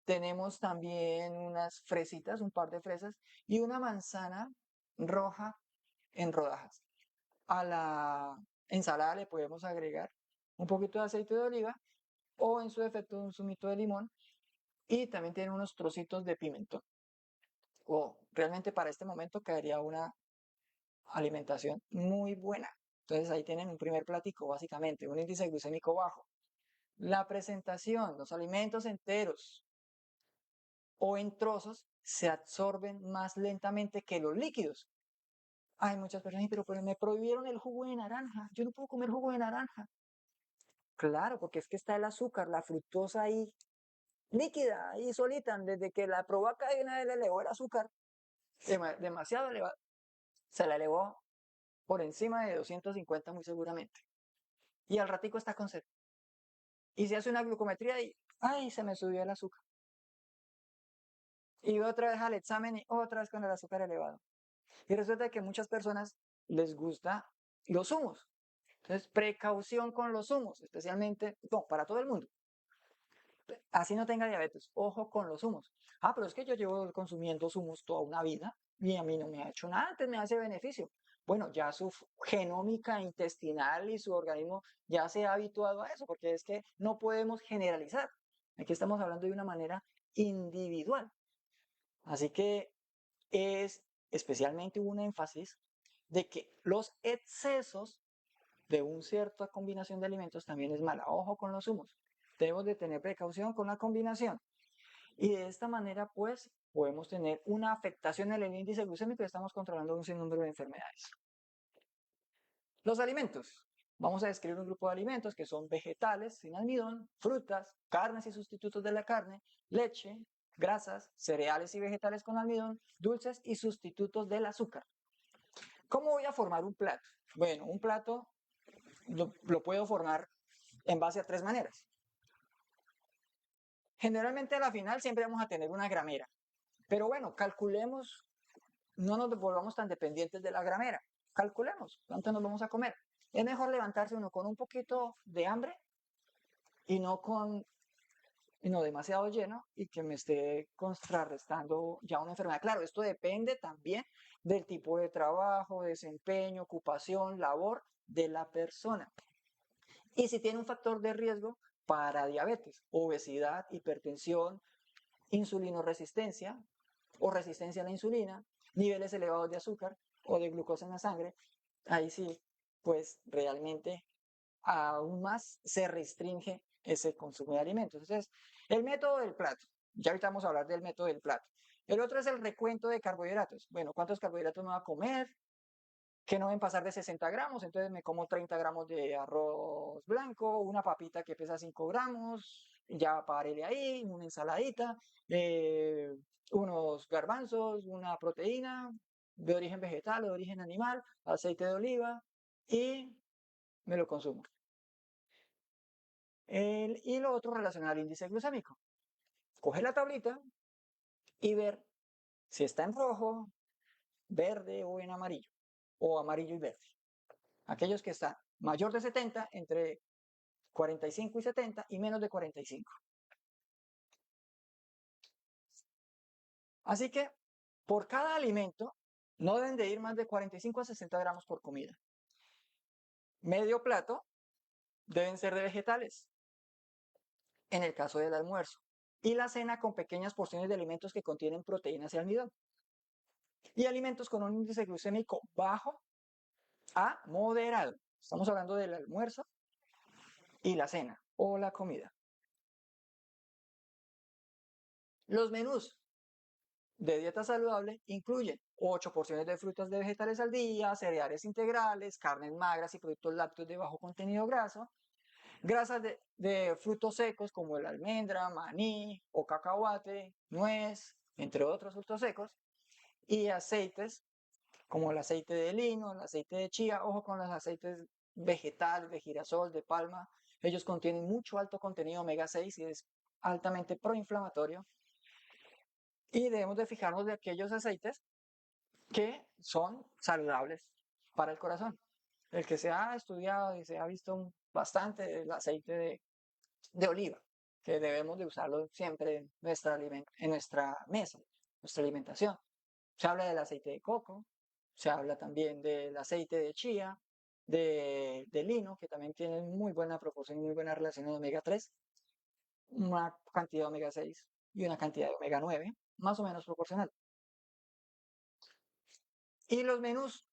Tenemos también unas fresitas, un par de fresas y una manzana roja en rodajas. A la ensalada le podemos agregar un poquito de aceite de oliva o en su defecto un zumito de limón y también tiene unos trocitos de pimentón. Realmente para este momento quedaría una alimentación muy buena. Entonces ahí tienen un primer platico, básicamente, un índice glucémico bajo. La presentación, los alimentos enteros o en trozos se absorben más lentamente que los líquidos. Hay muchas personas, pero me prohibieron el jugo de naranja. Yo no puedo comer jugo de naranja. Claro, porque es que está el azúcar, la fructosa ahí líquida, ahí solita. Desde que la probó acá y una vez le elevó el azúcar, demasiado elevado. Se la elevó por encima de 250 muy seguramente. Y al ratico está con sed. Y se hace una glucometría y ¡ay! Se me subió el azúcar. Y otra vez al examen y otra vez con el azúcar elevado. Y resulta que a muchas personas les gusta los zumos. Entonces, precaución con los zumos, especialmente, no, para todo el mundo. Así no tenga diabetes, ojo con los zumos. Ah, pero es que yo llevo consumiendo zumos toda una vida y a mí no me ha hecho nada, antes me hace beneficio. Bueno, ya su genómica intestinal y su organismo ya se ha habituado a eso, porque es que no podemos generalizar. Aquí estamos hablando de una manera individual. Así que es especialmente un énfasis de que los excesos de una cierta combinación de alimentos también es mala. Ojo con los zumos. Debemos de tener precaución con la combinación. Y de esta manera, pues, podemos tener una afectación en el índice glucémico y estamos controlando un sinnúmero de enfermedades. Los alimentos. Vamos a describir un grupo de alimentos que son vegetales sin almidón, frutas, carnes y sustitutos de la carne, leche, grasas, cereales y vegetales con almidón, dulces y sustitutos del azúcar. ¿Cómo voy a formar un plato? Bueno, un plato lo puedo formar en base a tres maneras. Generalmente a la final siempre vamos a tener una gramera, pero bueno, calculemos, no nos volvamos tan dependientes de la gramera, calculemos cuánto nos vamos a comer. Es mejor levantarse uno con un poquito de hambre y no demasiado lleno y que me esté contrarrestando ya una enfermedad. Claro, esto depende también del tipo de trabajo, desempeño, ocupación, labor de la persona. Y si tiene un factor de riesgo para diabetes, obesidad, hipertensión, insulinoresistencia o resistencia a la insulina, niveles elevados de azúcar o de glucosa en la sangre, ahí sí, pues realmente aún más se restringe ese consumo de alimentos. Entonces, el método del plato, ya ahorita vamos a hablar del método del plato. El otro es el recuento de carbohidratos. Bueno, ¿cuántos carbohidratos me va a comer? Que no deben pasar de 60 gramos, entonces me como 30 gramos de arroz blanco, una papita que pesa 5 gramos, ya párele ahí, una ensaladita, unos garbanzos, una proteína de origen vegetal o de origen animal, aceite de oliva y me lo consumo. Y lo otro relacionado al índice glucémico. Coge la tablita y ver si está en rojo, verde o en amarillo, o amarillo y verde. Aquellos que están mayor de 70, entre 45 y 70 y menos de 45. Así que por cada alimento no deben de ir más de 45 a 60 gramos por comida. Medio plato deben ser de vegetales, en el caso del almuerzo. Y la cena con pequeñas porciones de alimentos que contienen proteínas y almidón. Y alimentos con un índice glucémico bajo a moderado. Estamos hablando del almuerzo y la cena o la comida. Los menús de dieta saludable incluyen 8 porciones de frutas de vegetales al día, cereales integrales, carnes magras y productos lácteos de bajo contenido graso, grasas de frutos secos como el almendra, maní o cacahuate, nuez, entre otros frutos secos, y aceites como el aceite de lino, el aceite de chía, ojo con los aceites vegetales, de girasol, de palma, ellos contienen mucho alto contenido omega 6 y es altamente proinflamatorio. Y debemos de fijarnos de aquellos aceites que son saludables para el corazón. El que se ha estudiado y se ha visto bastante el aceite de oliva, que debemos de usarlo siempre en nuestra mesa, nuestra alimentación. Se habla del aceite de coco, se habla también del aceite de chía, de lino, que también tiene muy buena proporción y muy buena relación de omega 3, una cantidad de omega 6 y una cantidad de omega 9, más o menos proporcional. Y los menús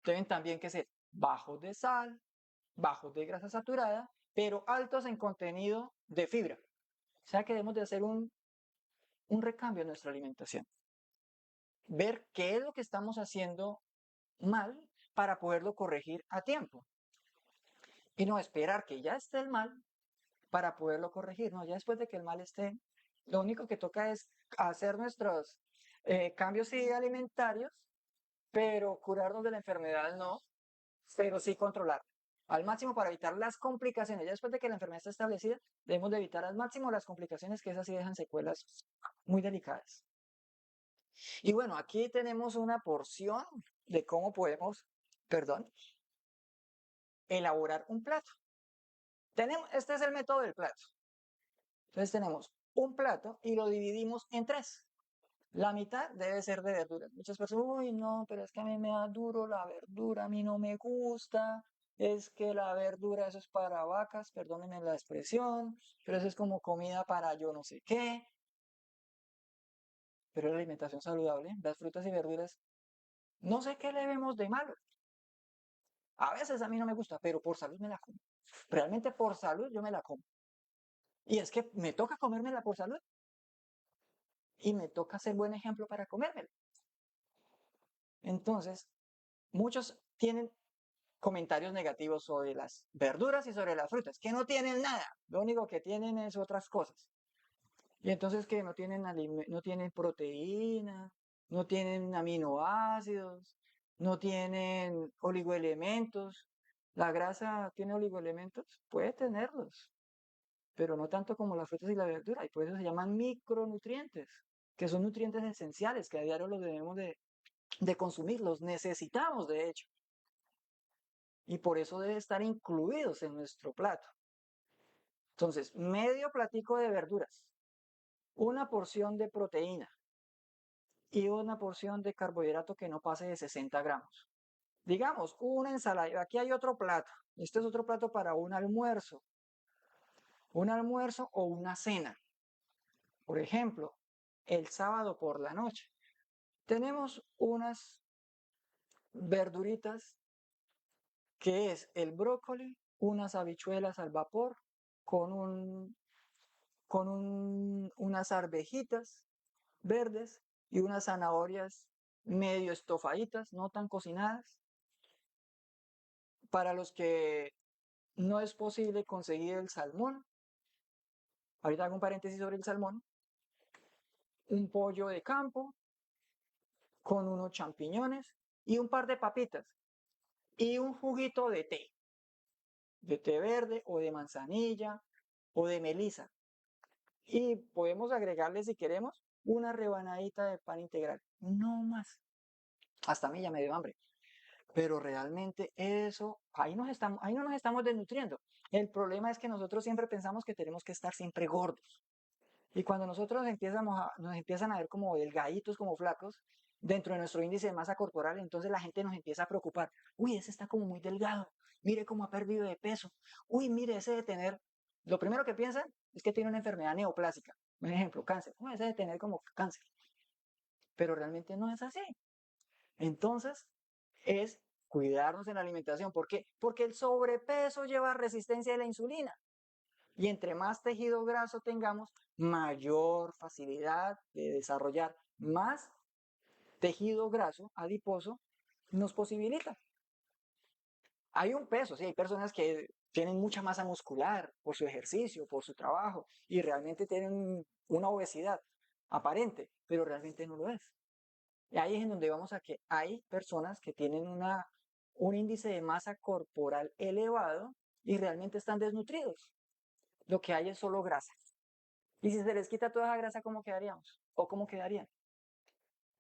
deben también que ser bajos de sal, bajos de grasa saturada, pero altos en contenido de fibra. O sea que debemos de hacer un recambio en nuestra alimentación. Ver qué es lo que estamos haciendo mal para poderlo corregir a tiempo. Y no esperar que ya esté el mal para poderlo corregir. No, ya después de que el mal esté, lo único que toca es hacer nuestros cambios alimentarios, pero curarnos de la enfermedad no, pero sí controlar al máximo para evitar las complicaciones. Ya después de que la enfermedad está establecida, debemos de evitar al máximo las complicaciones, que esas sí dejan secuelas muy delicadas. Y bueno, aquí tenemos una porción de cómo podemos, perdón, elaborar un plato. Este es el método del plato. Entonces tenemos un plato y lo dividimos en tres. La mitad debe ser de verduras. Muchas personas, uy, no, pero es que a mí me da duro la verdura, a mí no me gusta. Es que la verdura, eso es para vacas, perdónenme la expresión, pero eso es como comida para yo no sé qué. Pero la alimentación saludable, las frutas y verduras, no sé qué le vemos de malo. A veces a mí no me gusta, pero por salud me la como. Realmente por salud yo me la como. Y es que me toca comérmela por salud y me toca ser buen ejemplo para comérmela. Entonces, muchos tienen comentarios negativos sobre las verduras y sobre las frutas, que no tienen nada, lo único que tienen es otras cosas. Y entonces que no tienen proteína, no tienen aminoácidos, no tienen oligoelementos. ¿La grasa tiene oligoelementos? Puede tenerlos, pero no tanto como las frutas y la verdura, y por eso se llaman micronutrientes, que son nutrientes esenciales que a diario los debemos de consumir, los necesitamos de hecho, y por eso debe estar incluidos en nuestro plato. Entonces, medio platico de verduras, una porción de proteína y una porción de carbohidrato que no pase de 60 gramos. Digamos, una ensalada. Aquí hay otro plato. Este es otro plato para un almuerzo o una cena. Por ejemplo, el sábado por la noche. Tenemos unas verduritas que es el brócoli, unas habichuelas al vapor con unas arvejitas verdes y unas zanahorias medio estofaditas, no tan cocinadas. Para los que no es posible conseguir el salmón, ahorita hago un paréntesis sobre el salmón, un pollo de campo con unos champiñones y un par de papitas y un juguito de té verde o de manzanilla o de melisa. Y podemos agregarle, si queremos, una rebanadita de pan integral. No más. Hasta a mí ya me dio hambre. Pero realmente eso, ahí no nos estamos desnutriendo. El problema es que nosotros siempre pensamos que tenemos que estar siempre gordos. Y cuando nosotros nos empiezan a ver como delgaditos, como flacos, dentro de nuestro índice de masa corporal, entonces la gente nos empieza a preocupar. Uy, ese está como muy delgado. Mire cómo ha perdido de peso. Uy, mire ese de tener. Lo primero que piensan es que tiene una enfermedad neoplásica. Un ejemplo, cáncer. Uy, ese de tener como cáncer. Pero realmente no es así. Entonces, es cuidarnos en la alimentación. ¿Por qué? Porque el sobrepeso lleva resistencia a la insulina. Y entre más tejido graso tengamos, mayor facilidad de desarrollar más tejido graso adiposo nos posibilita. Hay un peso, sí, hay personas que tienen mucha masa muscular por su ejercicio, por su trabajo, y realmente tienen una obesidad aparente, pero realmente no lo es. Y ahí es en donde vamos a que hay personas que tienen un índice de masa corporal elevado y realmente están desnutridos. Lo que hay es solo grasa. Y si se les quita toda esa grasa, ¿cómo quedaríamos? ¿O cómo quedarían?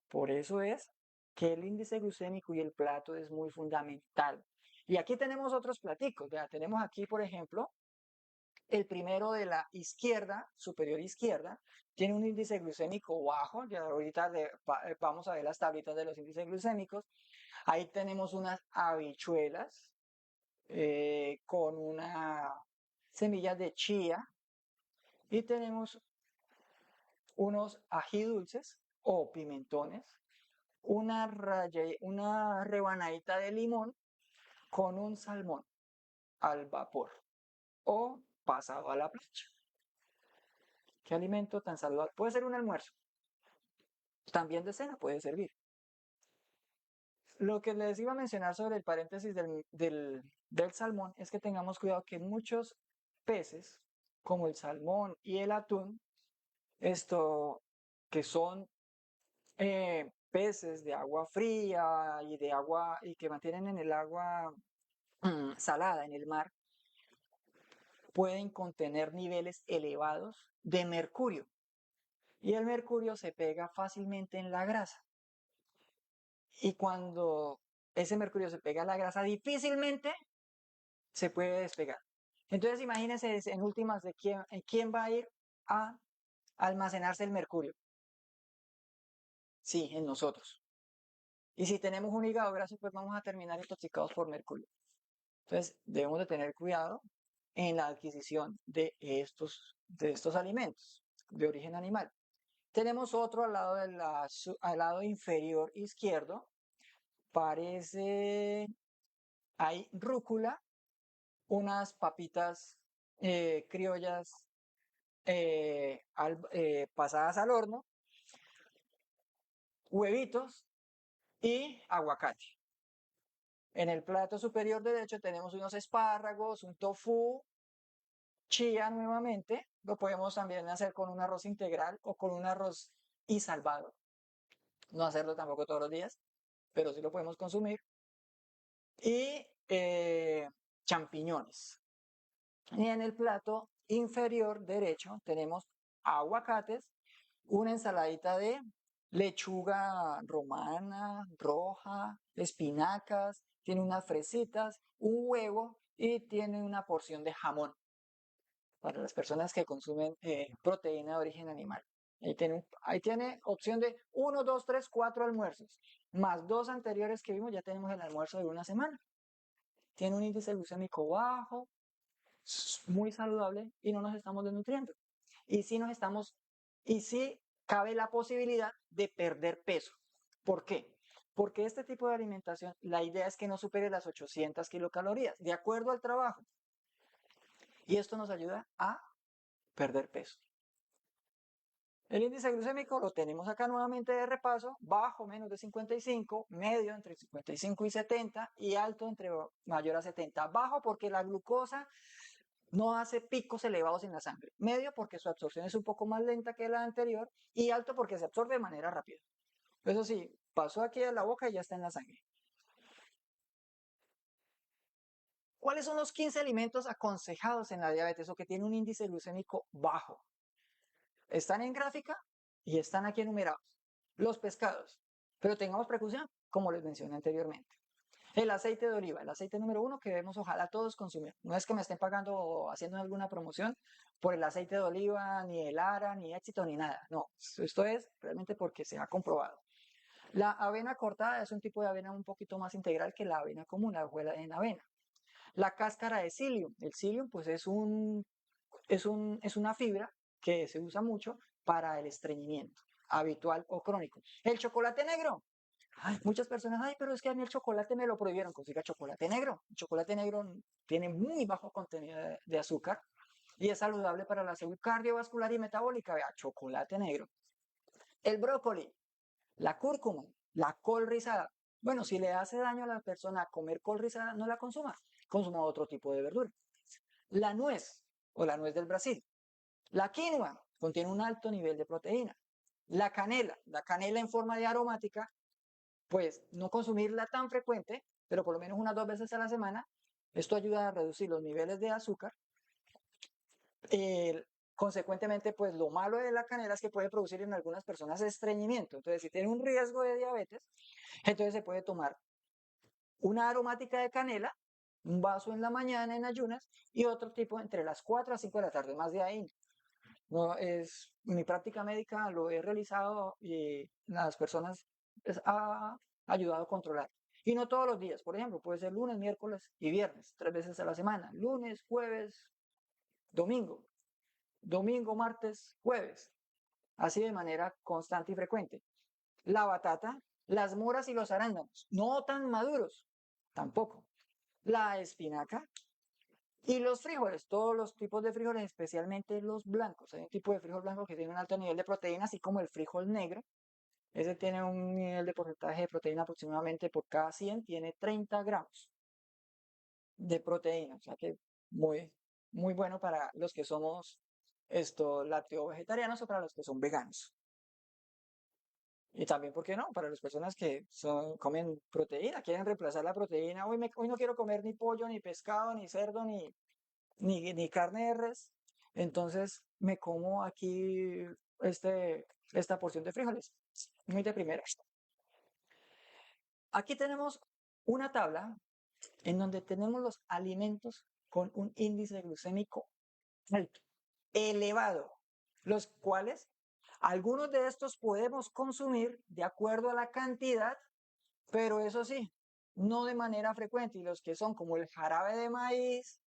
Por eso es que el índice glucémico y el plato es muy fundamental. Y aquí tenemos otros platicos. Ya tenemos aquí, por ejemplo, el primero de la izquierda, superior izquierda, tiene un índice glucémico bajo. Ya ahorita vamos a ver las tablitas de los índices glucémicos. Ahí tenemos unas habichuelas con una semillas de chía y tenemos unos ají dulces o pimentones, una rebanadita de limón con un salmón al vapor o pasado a la plancha. ¿Qué alimento tan saludable? Puede ser un almuerzo. También de cena puede servir. Lo que les iba a mencionar sobre el paréntesis del salmón es que tengamos cuidado que muchos peces, como el salmón y el atún, que son peces de agua fría y que mantienen en el agua salada en el mar, pueden contener niveles elevados de mercurio. y el mercurio se pega fácilmente en la grasa. Y cuando ese mercurio se pega a la grasa, difícilmente se puede despegar. Entonces imagínense en últimas de quién va a ir a almacenarse el mercurio. Sí, en nosotros. Y si tenemos un hígado graso, pues vamos a terminar intoxicados por mercurio. Entonces debemos de tener cuidado en la adquisición de estos alimentos de origen animal. Tenemos otro al lado, al lado inferior izquierdo. Hay rúcula, unas papitas criollas pasadas al horno, huevitos y aguacate. En el plato superior derecho tenemos unos espárragos, un tofu, chía nuevamente. Lo podemos también hacer con un arroz integral o con un arroz y salvado. No hacerlo tampoco todos los días, pero sí lo podemos consumir. Y champiñones. Y en el plato inferior derecho tenemos aguacates, una ensaladita de lechuga romana, roja, espinacas, tiene unas fresitas, un huevo y tiene una porción de jamón para las personas que consumen proteína de origen animal. Ahí tiene opción de 1, 2, 3, 4 almuerzos, más 2 anteriores que vimos, ya tenemos el almuerzo de una semana. Tiene un índice glucémico bajo, muy saludable y no nos estamos desnutriendo. Y sí cabe la posibilidad de perder peso. ¿Por qué? Porque este tipo de alimentación, la idea es que no supere las 800 kilocalorías, de acuerdo al trabajo. Y esto nos ayuda a perder peso. El índice glucémico lo tenemos acá nuevamente de repaso, bajo menos de 55, medio entre 55 y 70 y alto entre mayor a 70. Bajo porque la glucosa no hace picos elevados en la sangre. Medio porque su absorción es un poco más lenta que la anterior y alto porque se absorbe de manera rápida. Eso sí, pasó aquí a la boca y ya está en la sangre. ¿Cuáles son los 15 alimentos aconsejados en la diabetes o que tienen un índice glucémico bajo? Están en gráfica y están aquí enumerados. Los pescados, pero tengamos precaución, como les mencioné anteriormente. El aceite de oliva, el aceite número 1 que debemos ojalá todos consumir. No es que me estén pagando o haciendo alguna promoción por el aceite de oliva, ni el ARA, ni éxito, ni nada. No, esto es realmente porque se ha comprobado. La avena cortada es un tipo de avena un poquito más integral que la avena común, la hojuela en avena. La cáscara de psyllium, el psyllium pues es una fibra que se usa mucho para el estreñimiento habitual o crónico. El chocolate negro. Ay, muchas personas, ay, pero es que a mí el chocolate me lo prohibieron. Consiga chocolate negro. El chocolate negro tiene muy bajo contenido de azúcar y es saludable para la salud cardiovascular y metabólica. Vea, chocolate negro. El brócoli, la cúrcuma, la col rizada. Bueno, si le hace daño a la persona comer col rizada, no la consuma. Consuma otro tipo de verdura. La nuez o la nuez del Brasil. La quinoa contiene un alto nivel de proteína. La canela en forma de aromática, pues no consumirla tan frecuente, pero por lo menos unas 2 veces a la semana. Esto ayuda a reducir los niveles de azúcar. Consecuentemente, pues lo malo de la canela es que puede producir en algunas personas estreñimiento. Entonces, si tiene un riesgo de diabetes, entonces se puede tomar una aromática de canela, un vaso en la mañana en ayunas y otro tipo entre las 4 a 5 de la tarde, más de ahí. No, mi práctica médica lo he realizado y las personas ha ayudado a controlar. Y no todos los días, por ejemplo, puede ser lunes, miércoles y viernes, 3 veces a la semana. Lunes, jueves, domingo. Domingo, martes, jueves. Así de manera constante y frecuente. La batata, las moras y los arándanos, no tan maduros, tampoco. La espinaca, y los frijoles, todos los tipos de frijoles, especialmente los blancos. Hay un tipo de frijol blanco que tiene un alto nivel de proteína, así como el frijol negro. Ese tiene un nivel de porcentaje de proteína aproximadamente por cada 100, tiene 30 gramos de proteína. O sea que muy, muy bueno para los que somos lácteo-vegetarianos o para los que son veganos. Y también, ¿por qué no? Para las personas que comen proteína, quieren reemplazar la proteína. Hoy no quiero comer ni pollo, ni pescado, ni cerdo, ni carne de res. Entonces me como aquí esta porción de frijoles. Muy de primera. Aquí tenemos una tabla en donde tenemos los alimentos con un índice glucémico alto, elevado, los cuales algunos de estos podemos consumir de acuerdo a la cantidad, pero eso sí, no de manera frecuente. Y los que son como el jarabe de maíz,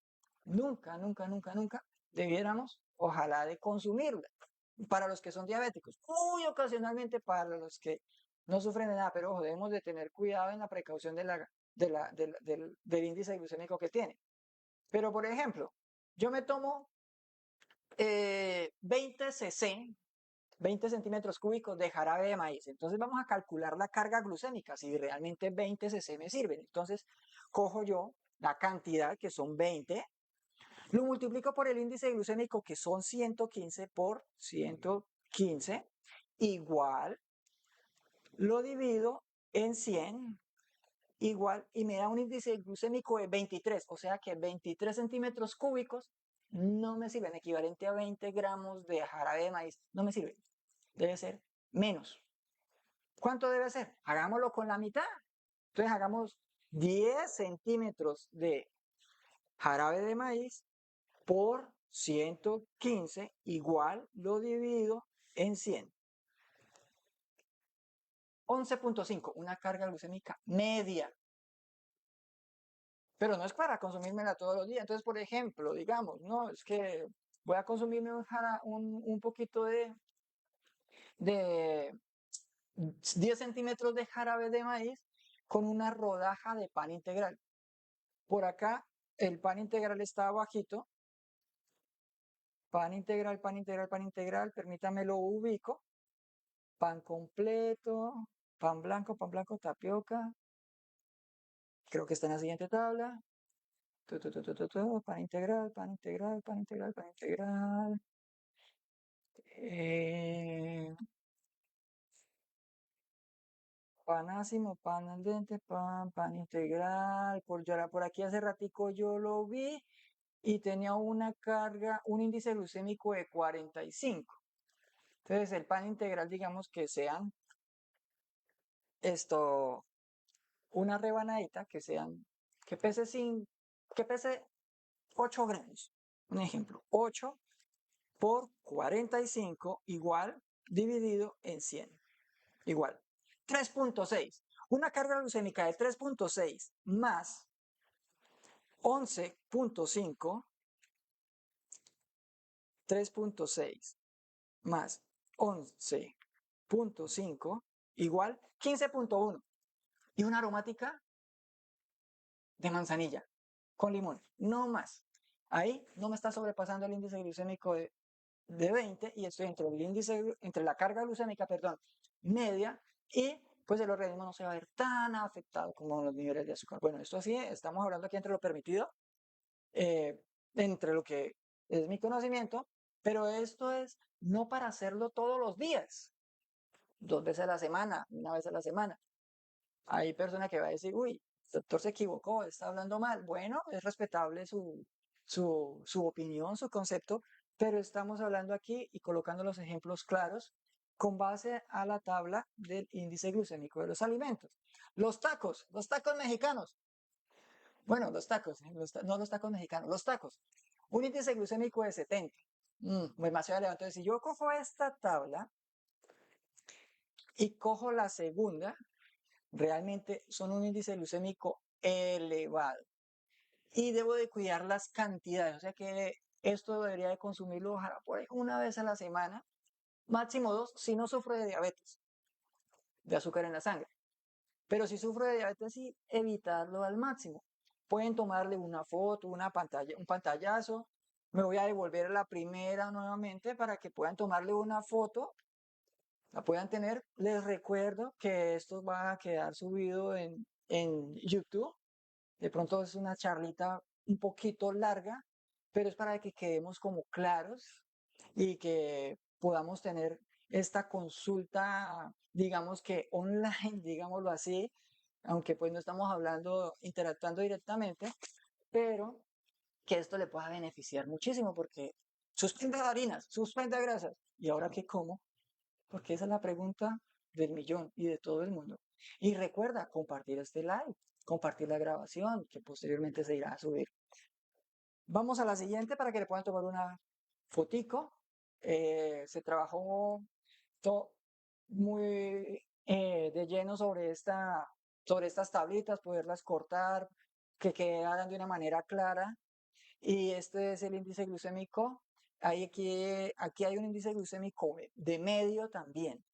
nunca, nunca, nunca, nunca debiéramos, ojalá, de consumirla. Para los que son diabéticos, muy ocasionalmente para los que no sufren de nada, pero ojo, debemos de tener cuidado en la precaución del índice glucémico que tiene. Pero, por ejemplo, yo me tomo 20 cc, 20 centímetros cúbicos de jarabe de maíz. Entonces vamos a calcular la carga glucémica, si realmente 20 cc me sirven. Entonces cojo yo la cantidad, que son 20, lo multiplico por el índice glucémico, que son 115 por 115, igual, lo divido en 100, igual, y me da un índice glucémico de 23, o sea que 23 centímetros cúbicos no me sirven, equivalente a 20 gramos de jarabe de maíz, no me sirven, debe ser menos. ¿Cuánto debe ser? Hagámoslo con la mitad. Entonces hagamos 10 centímetros de jarabe de maíz por 115, igual, lo divido en 100. 11.5, una carga glucémica media. Pero no es para consumírmela todos los días. Entonces, por ejemplo, digamos, no, es que voy a consumirme un poquito de 10 centímetros de jarabe de maíz con una rodaja de pan integral. Por acá el pan integral está bajito. Pan integral, pan integral, pan integral. Permítame, lo ubico. Pan completo, pan blanco, tapioca. Creo que está en la siguiente tabla. Pan integral, pan integral, pan integral, pan integral. Pan ácimo, pan al dente, pan integral. Por aquí hace ratico yo lo vi y tenía una carga, un índice glucémico de 45. Entonces el pan integral, digamos que sean una rebanadita, que pese 8 gramos. Un ejemplo, 8 por 45 igual, dividido en 100. Igual. 3.6. Una carga glucémica de 3.6 más 11.5. 3.6 más 11.5 igual 15.1. Y una aromática de manzanilla con limón, no más. Ahí no me está sobrepasando el índice glucémico de 20 y estoy entre la carga glucémica, media, y pues el organismo no se va a ver tan afectado como los niveles de azúcar. Bueno, esto sí, estamos hablando aquí entre lo permitido, entre lo que es mi conocimiento, pero esto es no para hacerlo todos los días, 2 veces a la semana, 1 vez a la semana. Hay personas que va a decir, uy, el doctor se equivocó, está hablando mal. Bueno, es respetable su opinión, su concepto, pero estamos hablando aquí y colocando los ejemplos claros con base a la tabla del índice glucémico de los alimentos. Los tacos mexicanos. Bueno, los tacos, no los tacos mexicanos, los tacos. Un índice glucémico de 70. Demasiado elevado. Entonces, si yo cojo esta tabla y cojo la segunda, realmente son un índice glucémico elevado. Y debo de cuidar las cantidades. O sea que esto debería de consumirlo, ojalá, por ahí 1 vez a la semana. Máximo 2, si no sufro de diabetes, de azúcar en la sangre. Pero si sufro de diabetes, sí, evitarlo al máximo. Pueden tomarle una foto, un pantallazo. Me voy a devolver a la primera nuevamente para que puedan tomarle una foto, la puedan tener. Les recuerdo que esto va a quedar subido en YouTube. De pronto es una charlita un poquito larga, pero es para que quedemos como claros y que podamos tener esta consulta, digamos que online, digámoslo así, aunque pues no estamos interactuando directamente, pero que esto le pueda beneficiar muchísimo porque suspenda harinas, suspenda grasas. ¿Y ahora qué como? Porque esa es la pregunta del millón y de todo el mundo. Y recuerda compartir este live, compartir la grabación que posteriormente se irá a subir. Vamos a la siguiente para que le puedan tomar una fotico. Se trabajó muy de lleno sobre estas tablitas, poderlas cortar, que quedaran de una manera clara. Y este es el índice glucémico. Aquí hay un índice glucémico de medio también.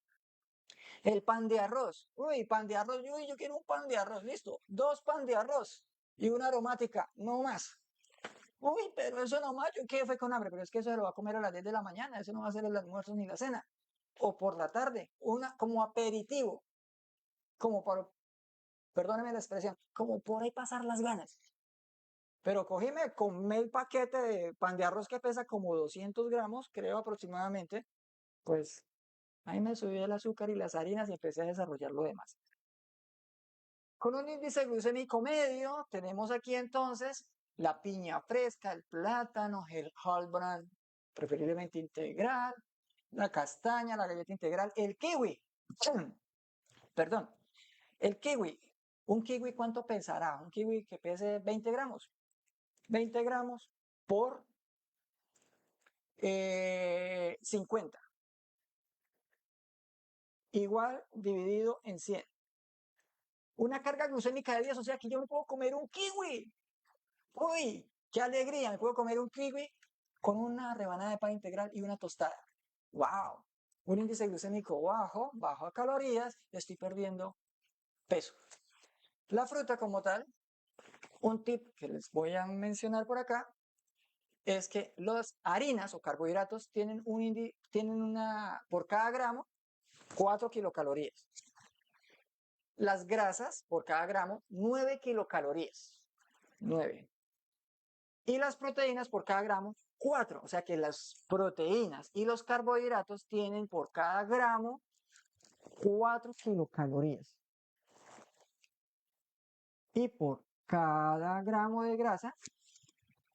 El pan de arroz. Uy, pan de arroz. Uy, yo quiero un pan de arroz. Listo. 2 pan de arroz y una aromática. No más. Uy, pero eso no más. Yo qué fue con hambre. Pero es que eso se lo va a comer a las 10 de la mañana. Eso no va a ser el almuerzo ni la cena. O por la tarde. Como aperitivo. Como por, perdóneme la expresión, como por ahí pasar las ganas. Pero cogíme, comí el paquete de pan de arroz que pesa como 200 gramos, creo aproximadamente. Pues ahí me subí el azúcar y las harinas y empecé a desarrollar lo demás. Con un índice glucémico medio, tenemos aquí entonces la piña fresca, el plátano, el whole bran, preferiblemente integral, la castaña, la galleta integral, el kiwi. Perdón, el kiwi. ¿Un kiwi cuánto pesará? Un kiwi que pese 20 gramos. 20 gramos por 50. Igual dividido en 100. Una carga glucémica de 10, o sea que yo me puedo comer un kiwi. Uy, qué alegría, me puedo comer un kiwi con una rebanada de pan integral y una tostada. ¡Wow! Un índice glucémico bajo, bajo a calorías, estoy perdiendo peso. La fruta como tal, un tip que les voy a mencionar por acá, es que las harinas o carbohidratos tienen por cada gramo, 4 kilocalorías. Las grasas, por cada gramo, 9 kilocalorías. 9. Y las proteínas por cada gramo, 4. O sea que las proteínas y los carbohidratos tienen por cada gramo 4 kilocalorías. Y por cada gramo de grasa,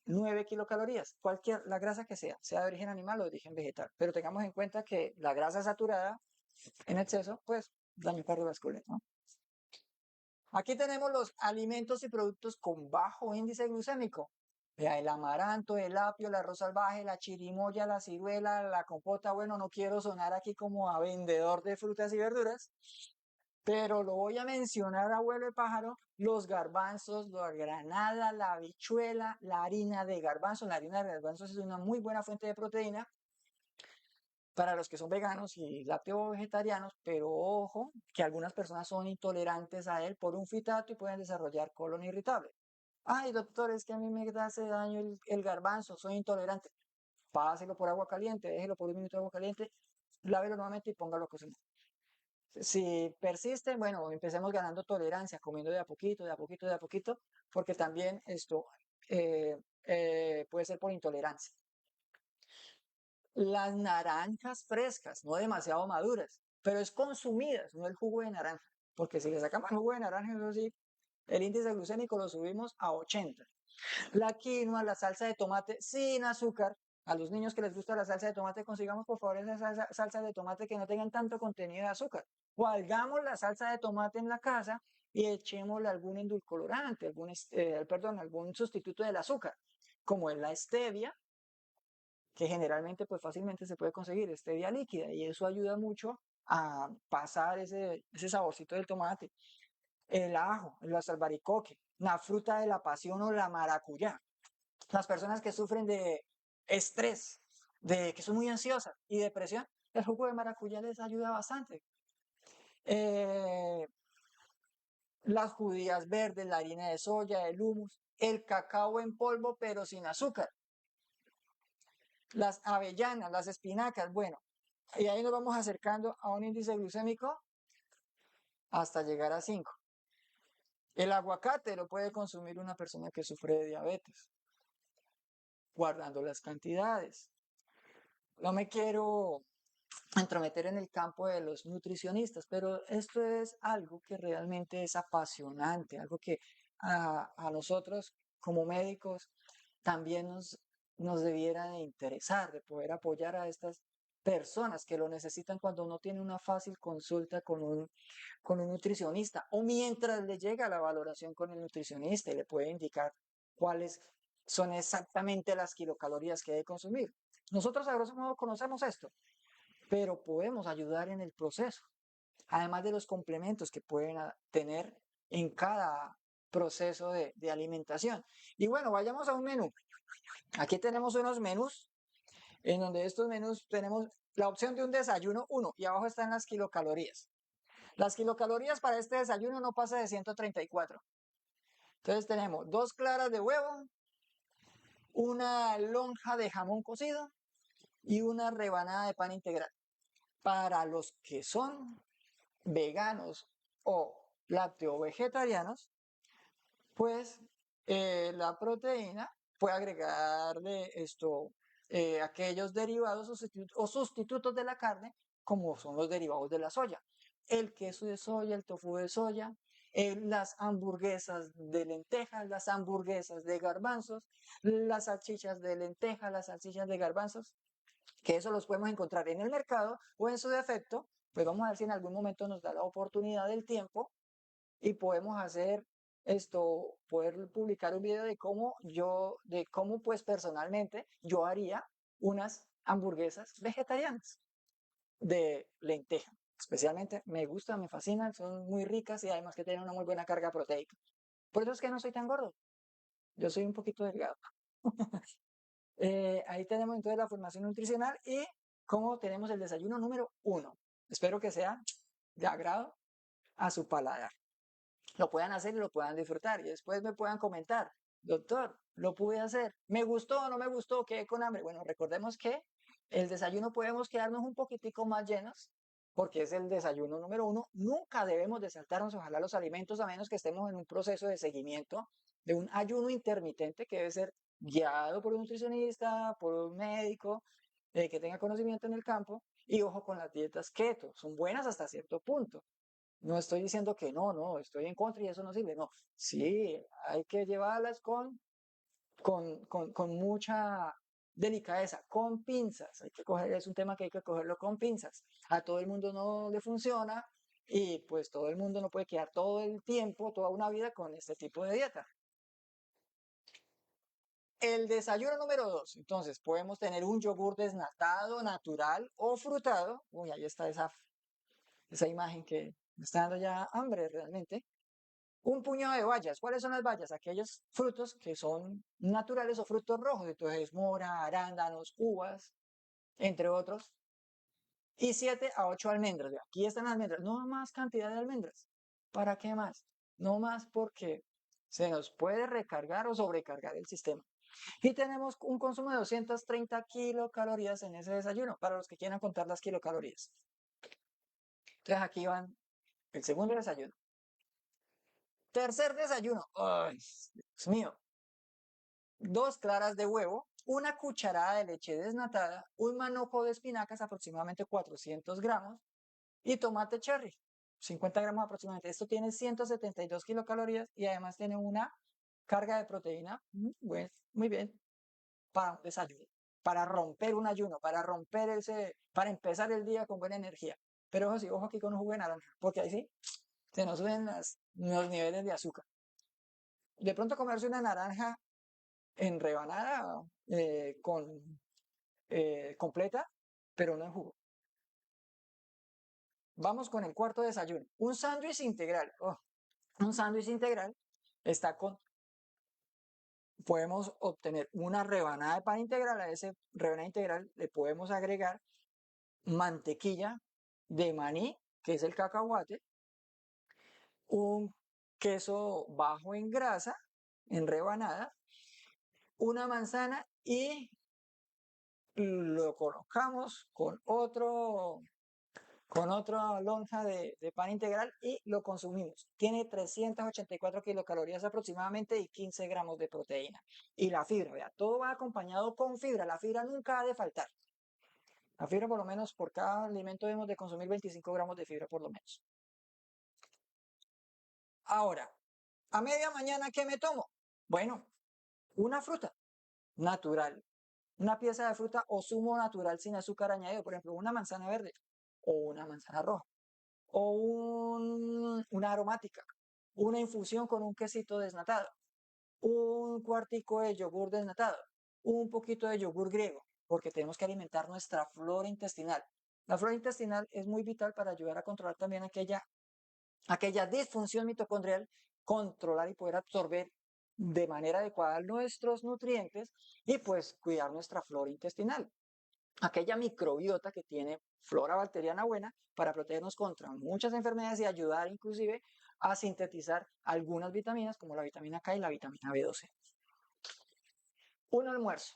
9 kilocalorías. La grasa que sea de origen animal o de origen vegetal. Pero tengamos en cuenta que la grasa saturada en exceso, pues daño cardiovascular, ¿no? Aquí tenemos los alimentos y productos con bajo índice glucémico. Vea, el amaranto, el apio, el arroz salvaje, la chirimoya, la ciruela, la compota. Bueno, no quiero sonar aquí como a vendedor de frutas y verduras, pero lo voy a mencionar, abuelo de pájaro: los garbanzos, la granada, la habichuela, la harina de garbanzo. La harina de garbanzo es una muy buena fuente de proteína para los que son veganos y lácteo vegetarianos, pero ojo, que algunas personas son intolerantes a él por un fitato y pueden desarrollar colon irritable. Ay, doctor, es que a mí me hace daño el garbanzo, soy intolerante. Páselo por agua caliente, déjelo por 1 minuto de agua caliente, lávelo nuevamente y póngalo a cocinar. Si persiste, bueno, empecemos ganando tolerancia, comiendo de a poquito, de a poquito, de a poquito, porque también esto puede ser por intolerancia. Las naranjas frescas, no demasiado maduras, pero es consumidas, no el jugo de naranja, porque si le sacamos el jugo de naranja, eso sí, el índice glucémico lo subimos a 80. La quinoa, la salsa de tomate sin azúcar. A los niños que les gusta la salsa de tomate, consigamos por favor esa salsa de tomate que no tengan tanto contenido de azúcar. O hagamos la salsa de tomate en la casa y echémosle algún edulcorante, algún sustituto del azúcar, como es la stevia, que generalmente pues fácilmente se puede conseguir, stevia líquida, y eso ayuda mucho a pasar ese saborcito del tomate. El ajo, el albaricoque, la fruta de la pasión o la maracuyá. Las personas que sufren de estrés, de que son muy ansiosas y depresión, el jugo de maracuyá les ayuda bastante. Las judías verdes, la harina de soya, el hummus, el cacao en polvo pero sin azúcar, las avellanas, las espinacas, bueno, y ahí nos vamos acercando a un índice glucémico hasta llegar a 5. El aguacate lo puede consumir una persona que sufre de diabetes, guardando las cantidades. No me quiero entrometer en el campo de los nutricionistas, pero esto es algo que realmente es apasionante, algo que a nosotros como médicos también nos debiera de interesar, de poder apoyar a estas personas que lo necesitan cuando uno tiene una fácil consulta con un nutricionista o mientras le llega la valoración con el nutricionista y le puede indicar cuáles son exactamente las kilocalorías que debe consumir. Nosotros a grosso modo conocemos esto, pero podemos ayudar en el proceso, además de los complementos que pueden tener en cada proceso de alimentación. Y bueno, vayamos a un menú. Aquí tenemos unos menús, en donde estos menús tenemos la opción de un desayuno 1 y abajo están las kilocalorías. Las kilocalorías para este desayuno no pasa de 134. Entonces tenemos 2 claras de huevo, una lonja de jamón cocido y una rebanada de pan integral. Para los que son veganos o lácteo vegetarianos, pues la proteína puede agregarle aquellos derivados o sustitutos de la carne, como son los derivados de la soya. El queso de soya, el tofu de soya, las hamburguesas de lentejas, las hamburguesas de garbanzos, las salchichas de lentejas, las salchichas de garbanzos, que eso los podemos encontrar en el mercado o en su defecto, pues vamos a ver si en algún momento nos da la oportunidad del tiempo y podemos hacer poder publicar un video de cómo pues personalmente yo haría unas hamburguesas vegetarianas de lenteja. Especialmente me gustan, me fascinan, son muy ricas y además que tienen una muy buena carga proteica. Por eso es que no soy tan gordo, yo soy un poquito delgado. Ahí tenemos entonces la formación nutricional y cómo tenemos el desayuno número 1. Espero que sea de agrado a su paladar. Lo puedan hacer y lo puedan disfrutar y después me puedan comentar, doctor, lo pude hacer, me gustó o no me gustó, quedé con hambre. Bueno, recordemos que el desayuno podemos quedarnos un poquitico más llenos porque es el desayuno número 1. Nunca debemos de saltarnos ojalá los alimentos a menos que estemos en un proceso de seguimiento de un ayuno intermitente que debe ser guiado por un nutricionista, por un médico que tenga conocimiento en el campo. Y ojo con las dietas keto, son buenas hasta cierto punto. No estoy diciendo que no, estoy en contra y eso no sirve. No, sí, hay que llevarlas con mucha delicadeza, con pinzas. Hay que coger, es un tema que hay que cogerlo con pinzas. A todo el mundo no le funciona y pues todo el mundo no puede quedar todo el tiempo, toda una vida con este tipo de dieta. El desayuno número 2, entonces podemos tener un yogur desnatado, natural o frutado. Uy, ahí está esa imagen que me está dando ya hambre realmente. Un puñado de bayas. ¿Cuáles son las bayas? Aquellos frutos que son naturales o frutos rojos. Entonces, mora, arándanos, uvas, entre otros. Y 7 a 8 almendras. Aquí están las almendras. No más cantidad de almendras. ¿Para qué más? No más porque se nos puede recargar o sobrecargar el sistema. Y tenemos un consumo de 230 kilocalorías en ese desayuno, para los que quieran contar las kilocalorías. Entonces aquí van el segundo desayuno. Tercer desayuno. Ay, Dios mío. 2 claras de huevo, una cucharada de leche desnatada, un manojo de espinacas, aproximadamente 400 gramos, y tomate cherry, 50 gramos aproximadamente. Esto tiene 172 kilocalorías y además tiene una carga de proteína, muy bien, para un desayuno, para romper un ayuno, para empezar el día con buena energía. Pero ojo, sí, ojo aquí con un jugo de naranja, porque ahí sí se nos suben los niveles de azúcar. De pronto comerse una naranja en rebanada completa, pero no en jugo. Vamos con el cuarto desayuno. Un sándwich integral. Oh, un sándwich integral está con... Podemos obtener una rebanada de pan integral. A ese rebanada integral le podemos agregar mantequilla de maní, que es el cacahuate, un queso bajo en grasa, en rebanada, una manzana y lo colocamos con otra lonja de pan integral y lo consumimos. Tiene 384 kilocalorías aproximadamente y 15 gramos de proteína. Y la fibra, vea, todo va acompañado con fibra. La fibra nunca ha de faltar. La fibra por lo menos por cada alimento debemos de consumir 25 gramos de fibra por lo menos. Ahora, a media mañana, ¿qué me tomo? Bueno, una fruta natural. una pieza de fruta o zumo natural sin azúcar añadido, por ejemplo, una manzana verde o una manzana roja, o una aromática, una infusión con un quesito desnatado, un cuartico de yogur desnatado, un poquito de yogur griego, porque tenemos que alimentar nuestra flora intestinal. La flora intestinal es muy vital para ayudar a controlar también aquella disfunción mitocondrial, controlar y poder absorber de manera adecuada nuestros nutrientes y pues cuidar nuestra flora intestinal. Aquella microbiota que tiene flora bacteriana buena para protegernos contra muchas enfermedades y ayudar inclusive a sintetizar algunas vitaminas como la vitamina K y la vitamina B12. Un almuerzo.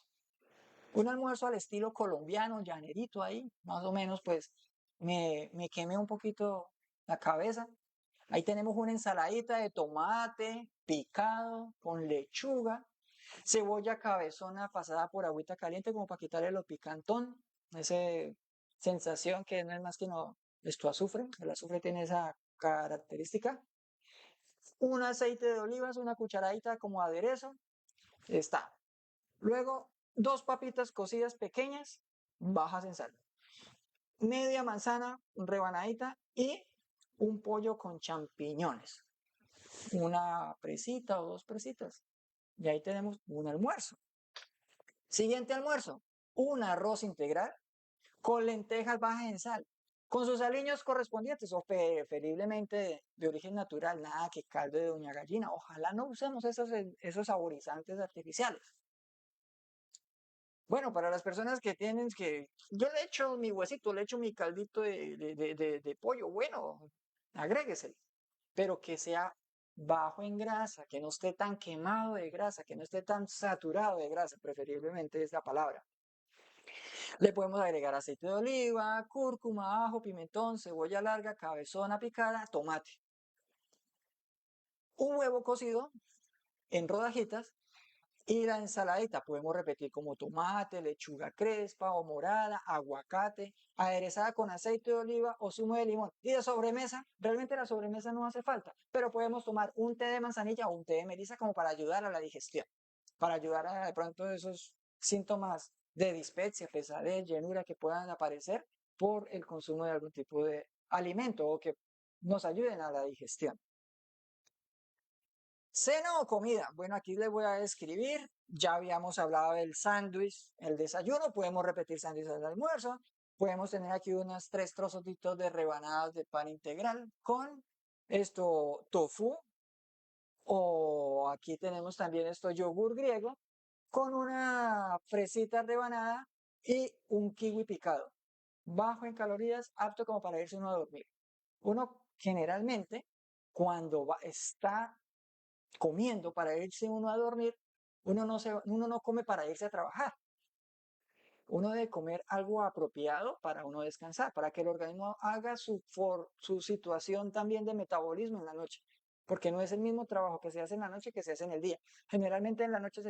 Un almuerzo al estilo colombiano, llanerito ahí, más o menos, pues me quemé un poquito la cabeza. Ahí tenemos una ensaladita de tomate picado con lechuga, cebolla cabezona pasada por agüita caliente como para quitarle lo picantón, esa sensación que no es más que no, esto azufre, el azufre tiene esa característica. Un aceite de olivas, una cucharadita como aderezo, está. Luego, dos papitas cocidas pequeñas, bajas en sal. Media manzana rebanadita y un pollo con champiñones. Una presita o dos presitas. Y ahí tenemos un almuerzo. Siguiente almuerzo, un arroz integral con lentejas bajas en sal, con sus aliños correspondientes o preferiblemente de origen natural, nada que caldo de doña gallina. Ojalá no usemos esos saborizantes artificiales. Bueno, para las personas que tienen que, yo le echo mi huesito, le echo mi caldito de pollo, bueno, agrégueselo, pero que sea bajo en grasa, que no esté tan quemado de grasa, que no esté tan saturado de grasa, preferiblemente es la palabra. Le podemos agregar aceite de oliva, cúrcuma, ajo, pimentón, cebolla larga, cabezona picada, tomate. Un huevo cocido en rodajitas y la ensaladita podemos repetir como tomate, lechuga crespa o morada, aguacate, aderezada con aceite de oliva o zumo de limón. Y de sobremesa, realmente la sobremesa no hace falta, pero podemos tomar un té de manzanilla o un té de melisa como para ayudar a la digestión, para ayudar a de pronto esos síntomas de dispepsia, pesadez, llenura que puedan aparecer por el consumo de algún tipo de alimento o que nos ayuden a la digestión. ¿Cena o comida? Bueno, aquí les voy a describir. Ya habíamos hablado del sándwich, el desayuno. Podemos repetir sándwich al almuerzo. Podemos tener aquí unos 3 trocitos de rebanadas de pan integral con esto tofu. O aquí tenemos también esto yogur griego con una fresita rebanada y un kiwi picado. Bajo en calorías, apto como para irse uno a dormir. Uno generalmente, cuando está comiendo para irse uno a dormir, uno no come para irse a trabajar. Uno debe comer algo apropiado para uno descansar, para que el organismo haga su situación también de metabolismo en la noche. Porque no es el mismo trabajo que se hace en la noche que se hace en el día. Generalmente en la noche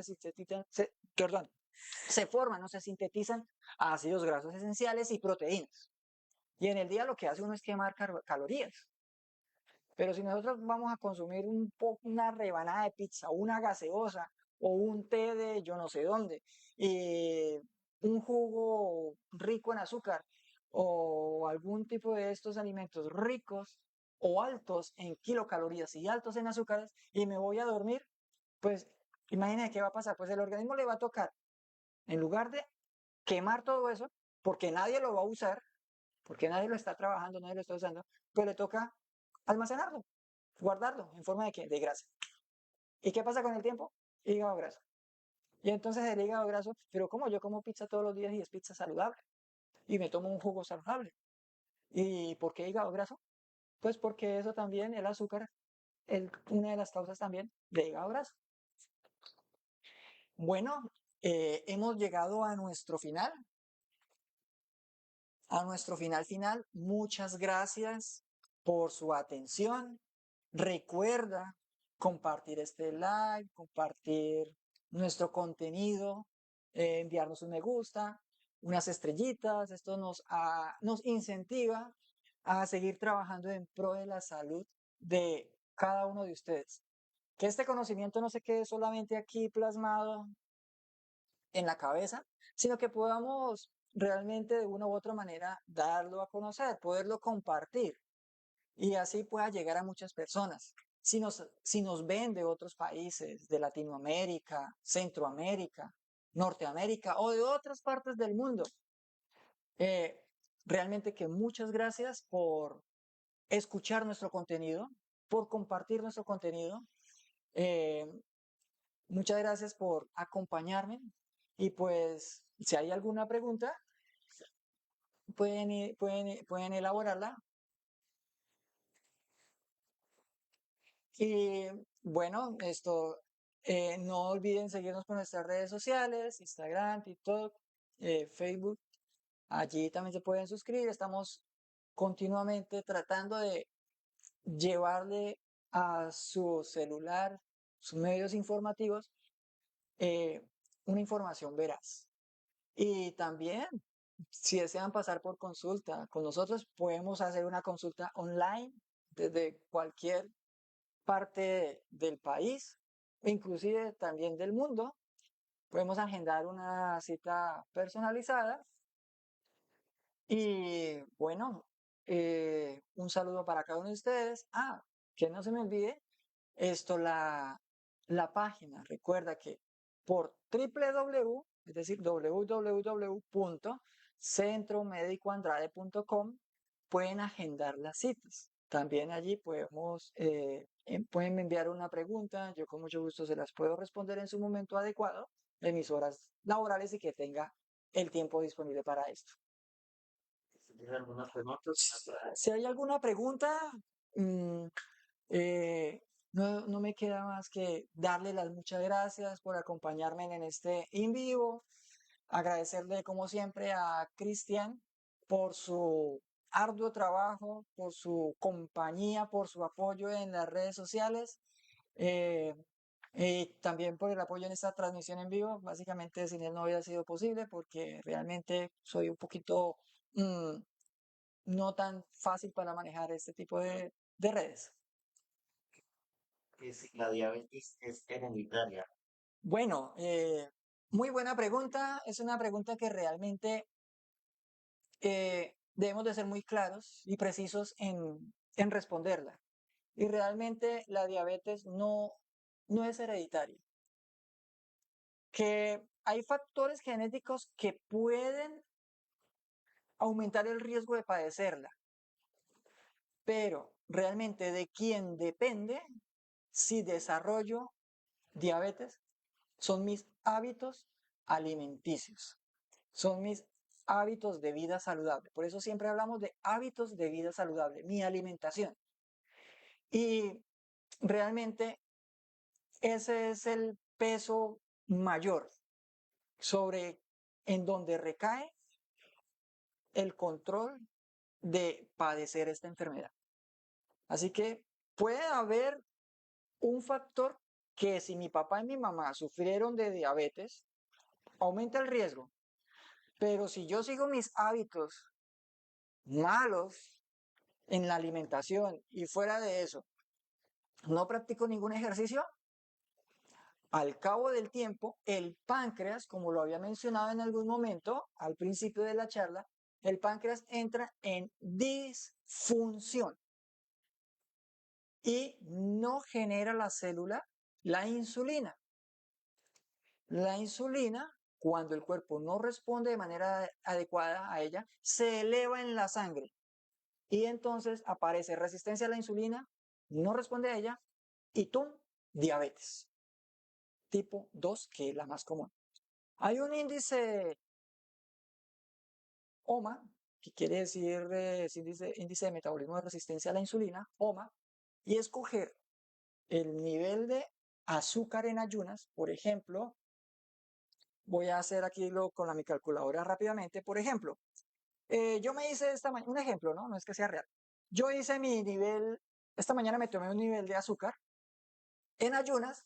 se forman, no se sintetizan ácidos grasos esenciales y proteínas. Y en el día lo que hace uno es quemar calorías. Pero si nosotros vamos a consumir una rebanada de pizza, una gaseosa o un té de yo no sé dónde, un jugo rico en azúcar o algún tipo de estos alimentos ricos o altos en kilocalorías y altos en azúcares y me voy a dormir, pues imagínense qué va a pasar. Pues el organismo le va a tocar, en lugar de quemar todo eso, porque nadie lo va a usar, porque nadie lo está trabajando, nadie lo está usando, pues le toca almacenarlo, guardarlo en forma de, ¿qué? De grasa. ¿Y qué pasa con el tiempo? Hígado graso. Y entonces el hígado graso, pero como yo como pizza todos los días y es pizza saludable y me tomo un jugo saludable. ¿Y por qué hígado graso? Pues porque eso también, el azúcar, es una de las causas también de hígado graso. Bueno, hemos llegado a nuestro final. A nuestro final. Muchas gracias por su atención. Recuerda compartir este live, compartir nuestro contenido, enviarnos un me gusta, unas estrellitas. Esto nos incentiva a seguir trabajando en pro de la salud de cada uno de ustedes. Que este conocimiento no se quede solamente aquí plasmado en la cabeza, sino que podamos realmente de una u otra manera darlo a conocer, poderlo compartir y así pueda llegar a muchas personas. Si nos ven de otros países, de Latinoamérica, Centroamérica, Norteamérica o de otras partes del mundo, eh, realmente que muchas gracias por escuchar nuestro contenido, por compartir nuestro contenido. eh, Muchas gracias por acompañarme y pues si hay alguna pregunta, pueden elaborarla. Y bueno, no olviden seguirnos por nuestras redes sociales, Instagram, TikTok, Facebook. Allí también se pueden suscribir. Estamos continuamente tratando de llevarle a su celular, sus medios informativos, eh, una información veraz. Y también, si desean pasar por consulta con nosotros, podemos hacer una consulta online desde cualquier parte del país, inclusive también del mundo. Podemos agendar una cita personalizada. Y bueno, un saludo para cada uno de ustedes. Que no se me olvide la página. Recuerda que por www, es decir, www.centromedicoandrade.com pueden agendar las citas. También allí pueden enviar una pregunta. Yo con mucho gusto se las puedo responder en su momento adecuado, en mis horas laborales y que tenga el tiempo disponible para esto. ¿Tienes alguna pregunta? Si hay alguna pregunta, mm, no me queda más que darle las muchas gracias por acompañarme en este en vivo, agradecerle como siempre a Cristian por su arduo trabajo, por su compañía, por su apoyo en las redes sociales, eh, y también por el apoyo en esta transmisión en vivo. Básicamente sin él no hubiera sido posible porque realmente soy un poquito no tan fácil para manejar este tipo de redes. Que si la diabetes es hereditaria. Bueno, muy buena pregunta. Es una pregunta que realmente debemos de ser muy claros y precisos en responderla. Y realmente la diabetes no es hereditaria. Que hay factores genéticos que pueden aumentar el riesgo de padecerla, pero realmente de quién depende si desarrollo diabetes son mis hábitos alimenticios, son mis hábitos de vida saludable. Por eso siempre hablamos de hábitos de vida saludable, mi alimentación. Y realmente ese es el peso mayor sobre en donde recae el control de padecer esta enfermedad. Así que puede haber un factor que si mi papá y mi mamá sufrieron de diabetes, aumenta el riesgo. Pero si yo sigo mis hábitos malos en la alimentación y fuera de eso, no practico ningún ejercicio, al cabo del tiempo, el páncreas, como lo había mencionado en algún momento al principio de la charla, el páncreas entra en disfunción y no genera la célula la insulina. La insulina, cuando el cuerpo no responde de manera adecuada a ella, se eleva en la sangre y entonces aparece resistencia a la insulina, no responde a ella y ¡tum! Diabetes tipo 2, que es la más común. Hay un índice OMA, que quiere decir índice de metabolismo de resistencia a la insulina, OMA, y escoger el nivel de azúcar en ayunas. Por ejemplo, voy a hacer aquí con mi calculadora rápidamente. Por ejemplo, yo me hice un ejemplo, ¿no? No es que sea real. Yo hice mi nivel, esta mañana me tomé un nivel de azúcar en ayunas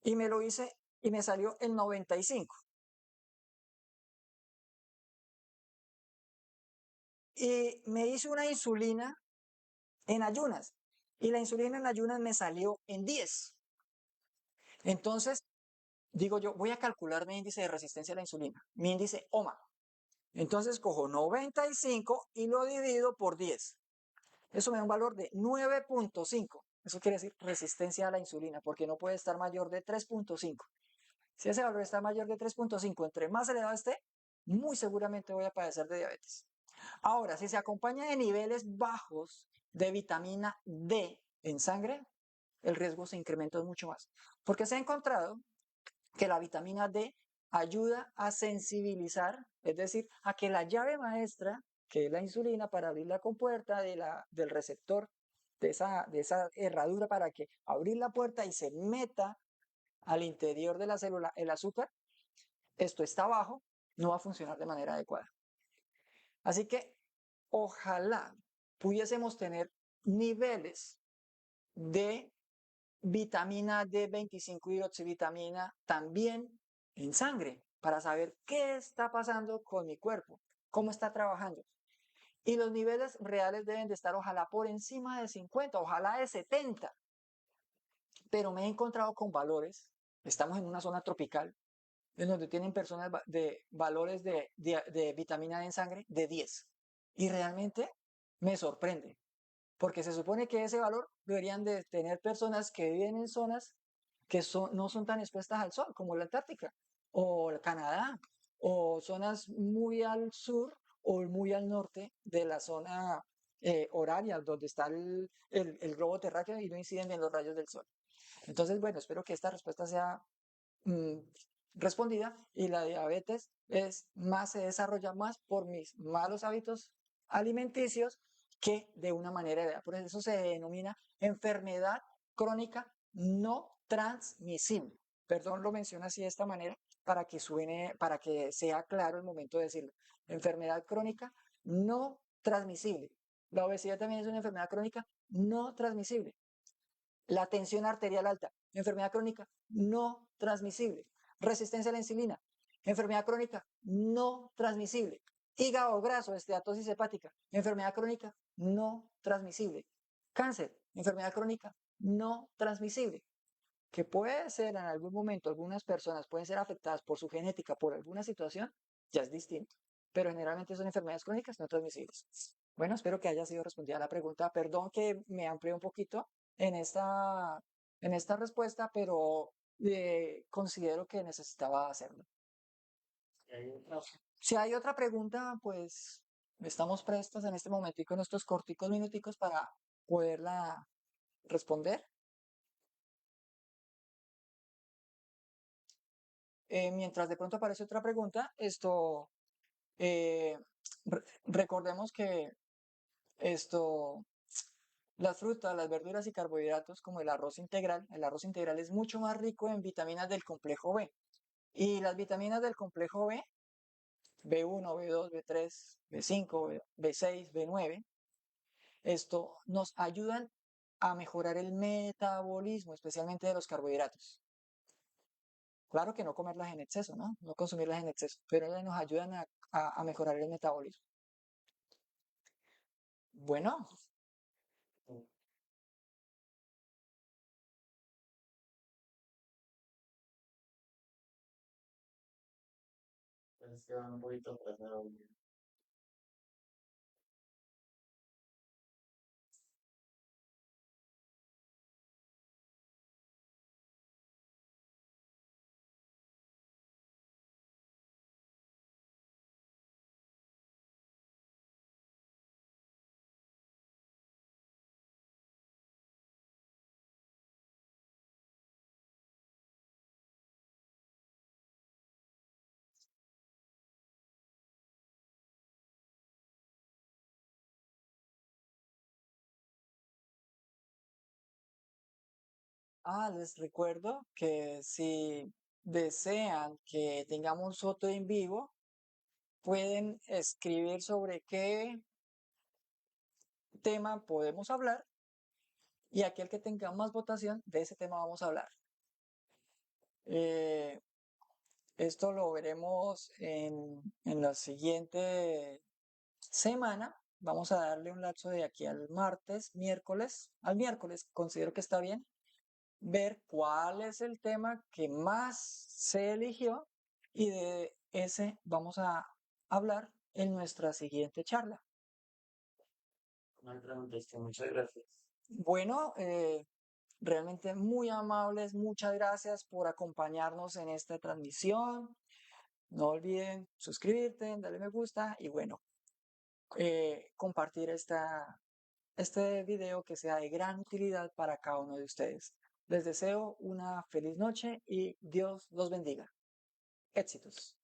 y me lo hice y me salió el 95. Y me hice una insulina en ayunas y la insulina en ayunas me salió en 10. Entonces, digo yo, voy a calcular mi índice de resistencia a la insulina, mi índice OMA. Entonces cojo 95 y lo divido por 10. Eso me da un valor de 9.5. Eso quiere decir resistencia a la insulina, porque no puede estar mayor de 3.5. Si ese valor está mayor de 3.5, entre más elevado esté, muy seguramente voy a padecer de diabetes. Ahora, si se acompaña de niveles bajos de vitamina D en sangre, el riesgo se incrementa mucho más. Porque se ha encontrado que la vitamina D ayuda a sensibilizar, es decir, a que la llave maestra, que es la insulina, para abrir la compuerta del receptor, de esa herradura para que abrir la puerta y se meta al interior de la célula el azúcar, esto está bajo, no va a funcionar de manera adecuada. Así que ojalá pudiésemos tener niveles de vitamina D25 y hidroxivitamina también en sangre para saber qué está pasando con mi cuerpo, cómo está trabajando. Y los niveles reales deben de estar ojalá por encima de 50, ojalá de 70. Pero me he encontrado con valores, estamos en una zona tropical, en donde tienen personas de valores de vitamina D en sangre de 10. Y realmente me sorprende, porque se supone que ese valor deberían de tener personas que viven en zonas que no son tan expuestas al sol, como la Antártica, o el Canadá, o zonas muy al sur o muy al norte de la zona horaria, donde está el globo terráqueo y no inciden en los rayos del sol. Entonces, bueno, espero que esta respuesta sea mm, respondida, y la diabetes se desarrolla más por mis malos hábitos alimenticios que de una manera ideal. Por eso se denomina enfermedad crónica no transmisible. Perdón, lo menciono así de esta manera para que suene, para que sea claro el momento de decirlo. Enfermedad crónica no transmisible. La obesidad también es una enfermedad crónica no transmisible. La tensión arterial alta, enfermedad crónica no transmisible. Resistencia a la insulina, enfermedad crónica no transmisible. Hígado graso, esteatosis hepática, enfermedad crónica no transmisible. Cáncer, enfermedad crónica no transmisible. Que puede ser en algún momento, algunas personas pueden ser afectadas por su genética, por alguna situación, ya es distinto. Pero generalmente son enfermedades crónicas no transmisibles. Bueno, espero que haya sido respondida la pregunta. Perdón que me amplié un poquito en esta respuesta, pero considero que necesitaba hacerlo. Si hay otra pregunta, pues estamos prestos en este momentico, en estos corticos minuticos para poderla responder. Mientras de pronto aparece otra pregunta, eh, recordemos que las frutas, las verduras y carbohidratos como el arroz integral es mucho más rico en vitaminas del complejo B. Y las vitaminas del complejo B, B1, B2, B3, B5, B6, B9, nos ayudan a mejorar el metabolismo, especialmente de los carbohidratos. Claro que no comerlas en exceso, ¿no? No consumirlas en exceso, pero ellas nos ayudan a mejorar el metabolismo. Bueno, Es que van un poquito atrasados. les recuerdo que si desean que tengamos otro en vivo, pueden escribir sobre qué tema podemos hablar, y aquel que tenga más votación, de ese tema vamos a hablar. Eh, Esto lo veremos en la siguiente semana. Vamos a darle un lapso de aquí al miércoles, considero que está bien, ver cuál es el tema que más se eligió y de ese vamos a hablar en nuestra siguiente charla. No hay preguntas, que muchas gracias. Bueno, realmente muy amables, muchas gracias por acompañarnos en esta transmisión. No olviden suscribirte, darle me gusta y bueno, compartir este video que sea de gran utilidad para cada uno de ustedes. Les deseo una feliz noche y Dios los bendiga. Éxitos.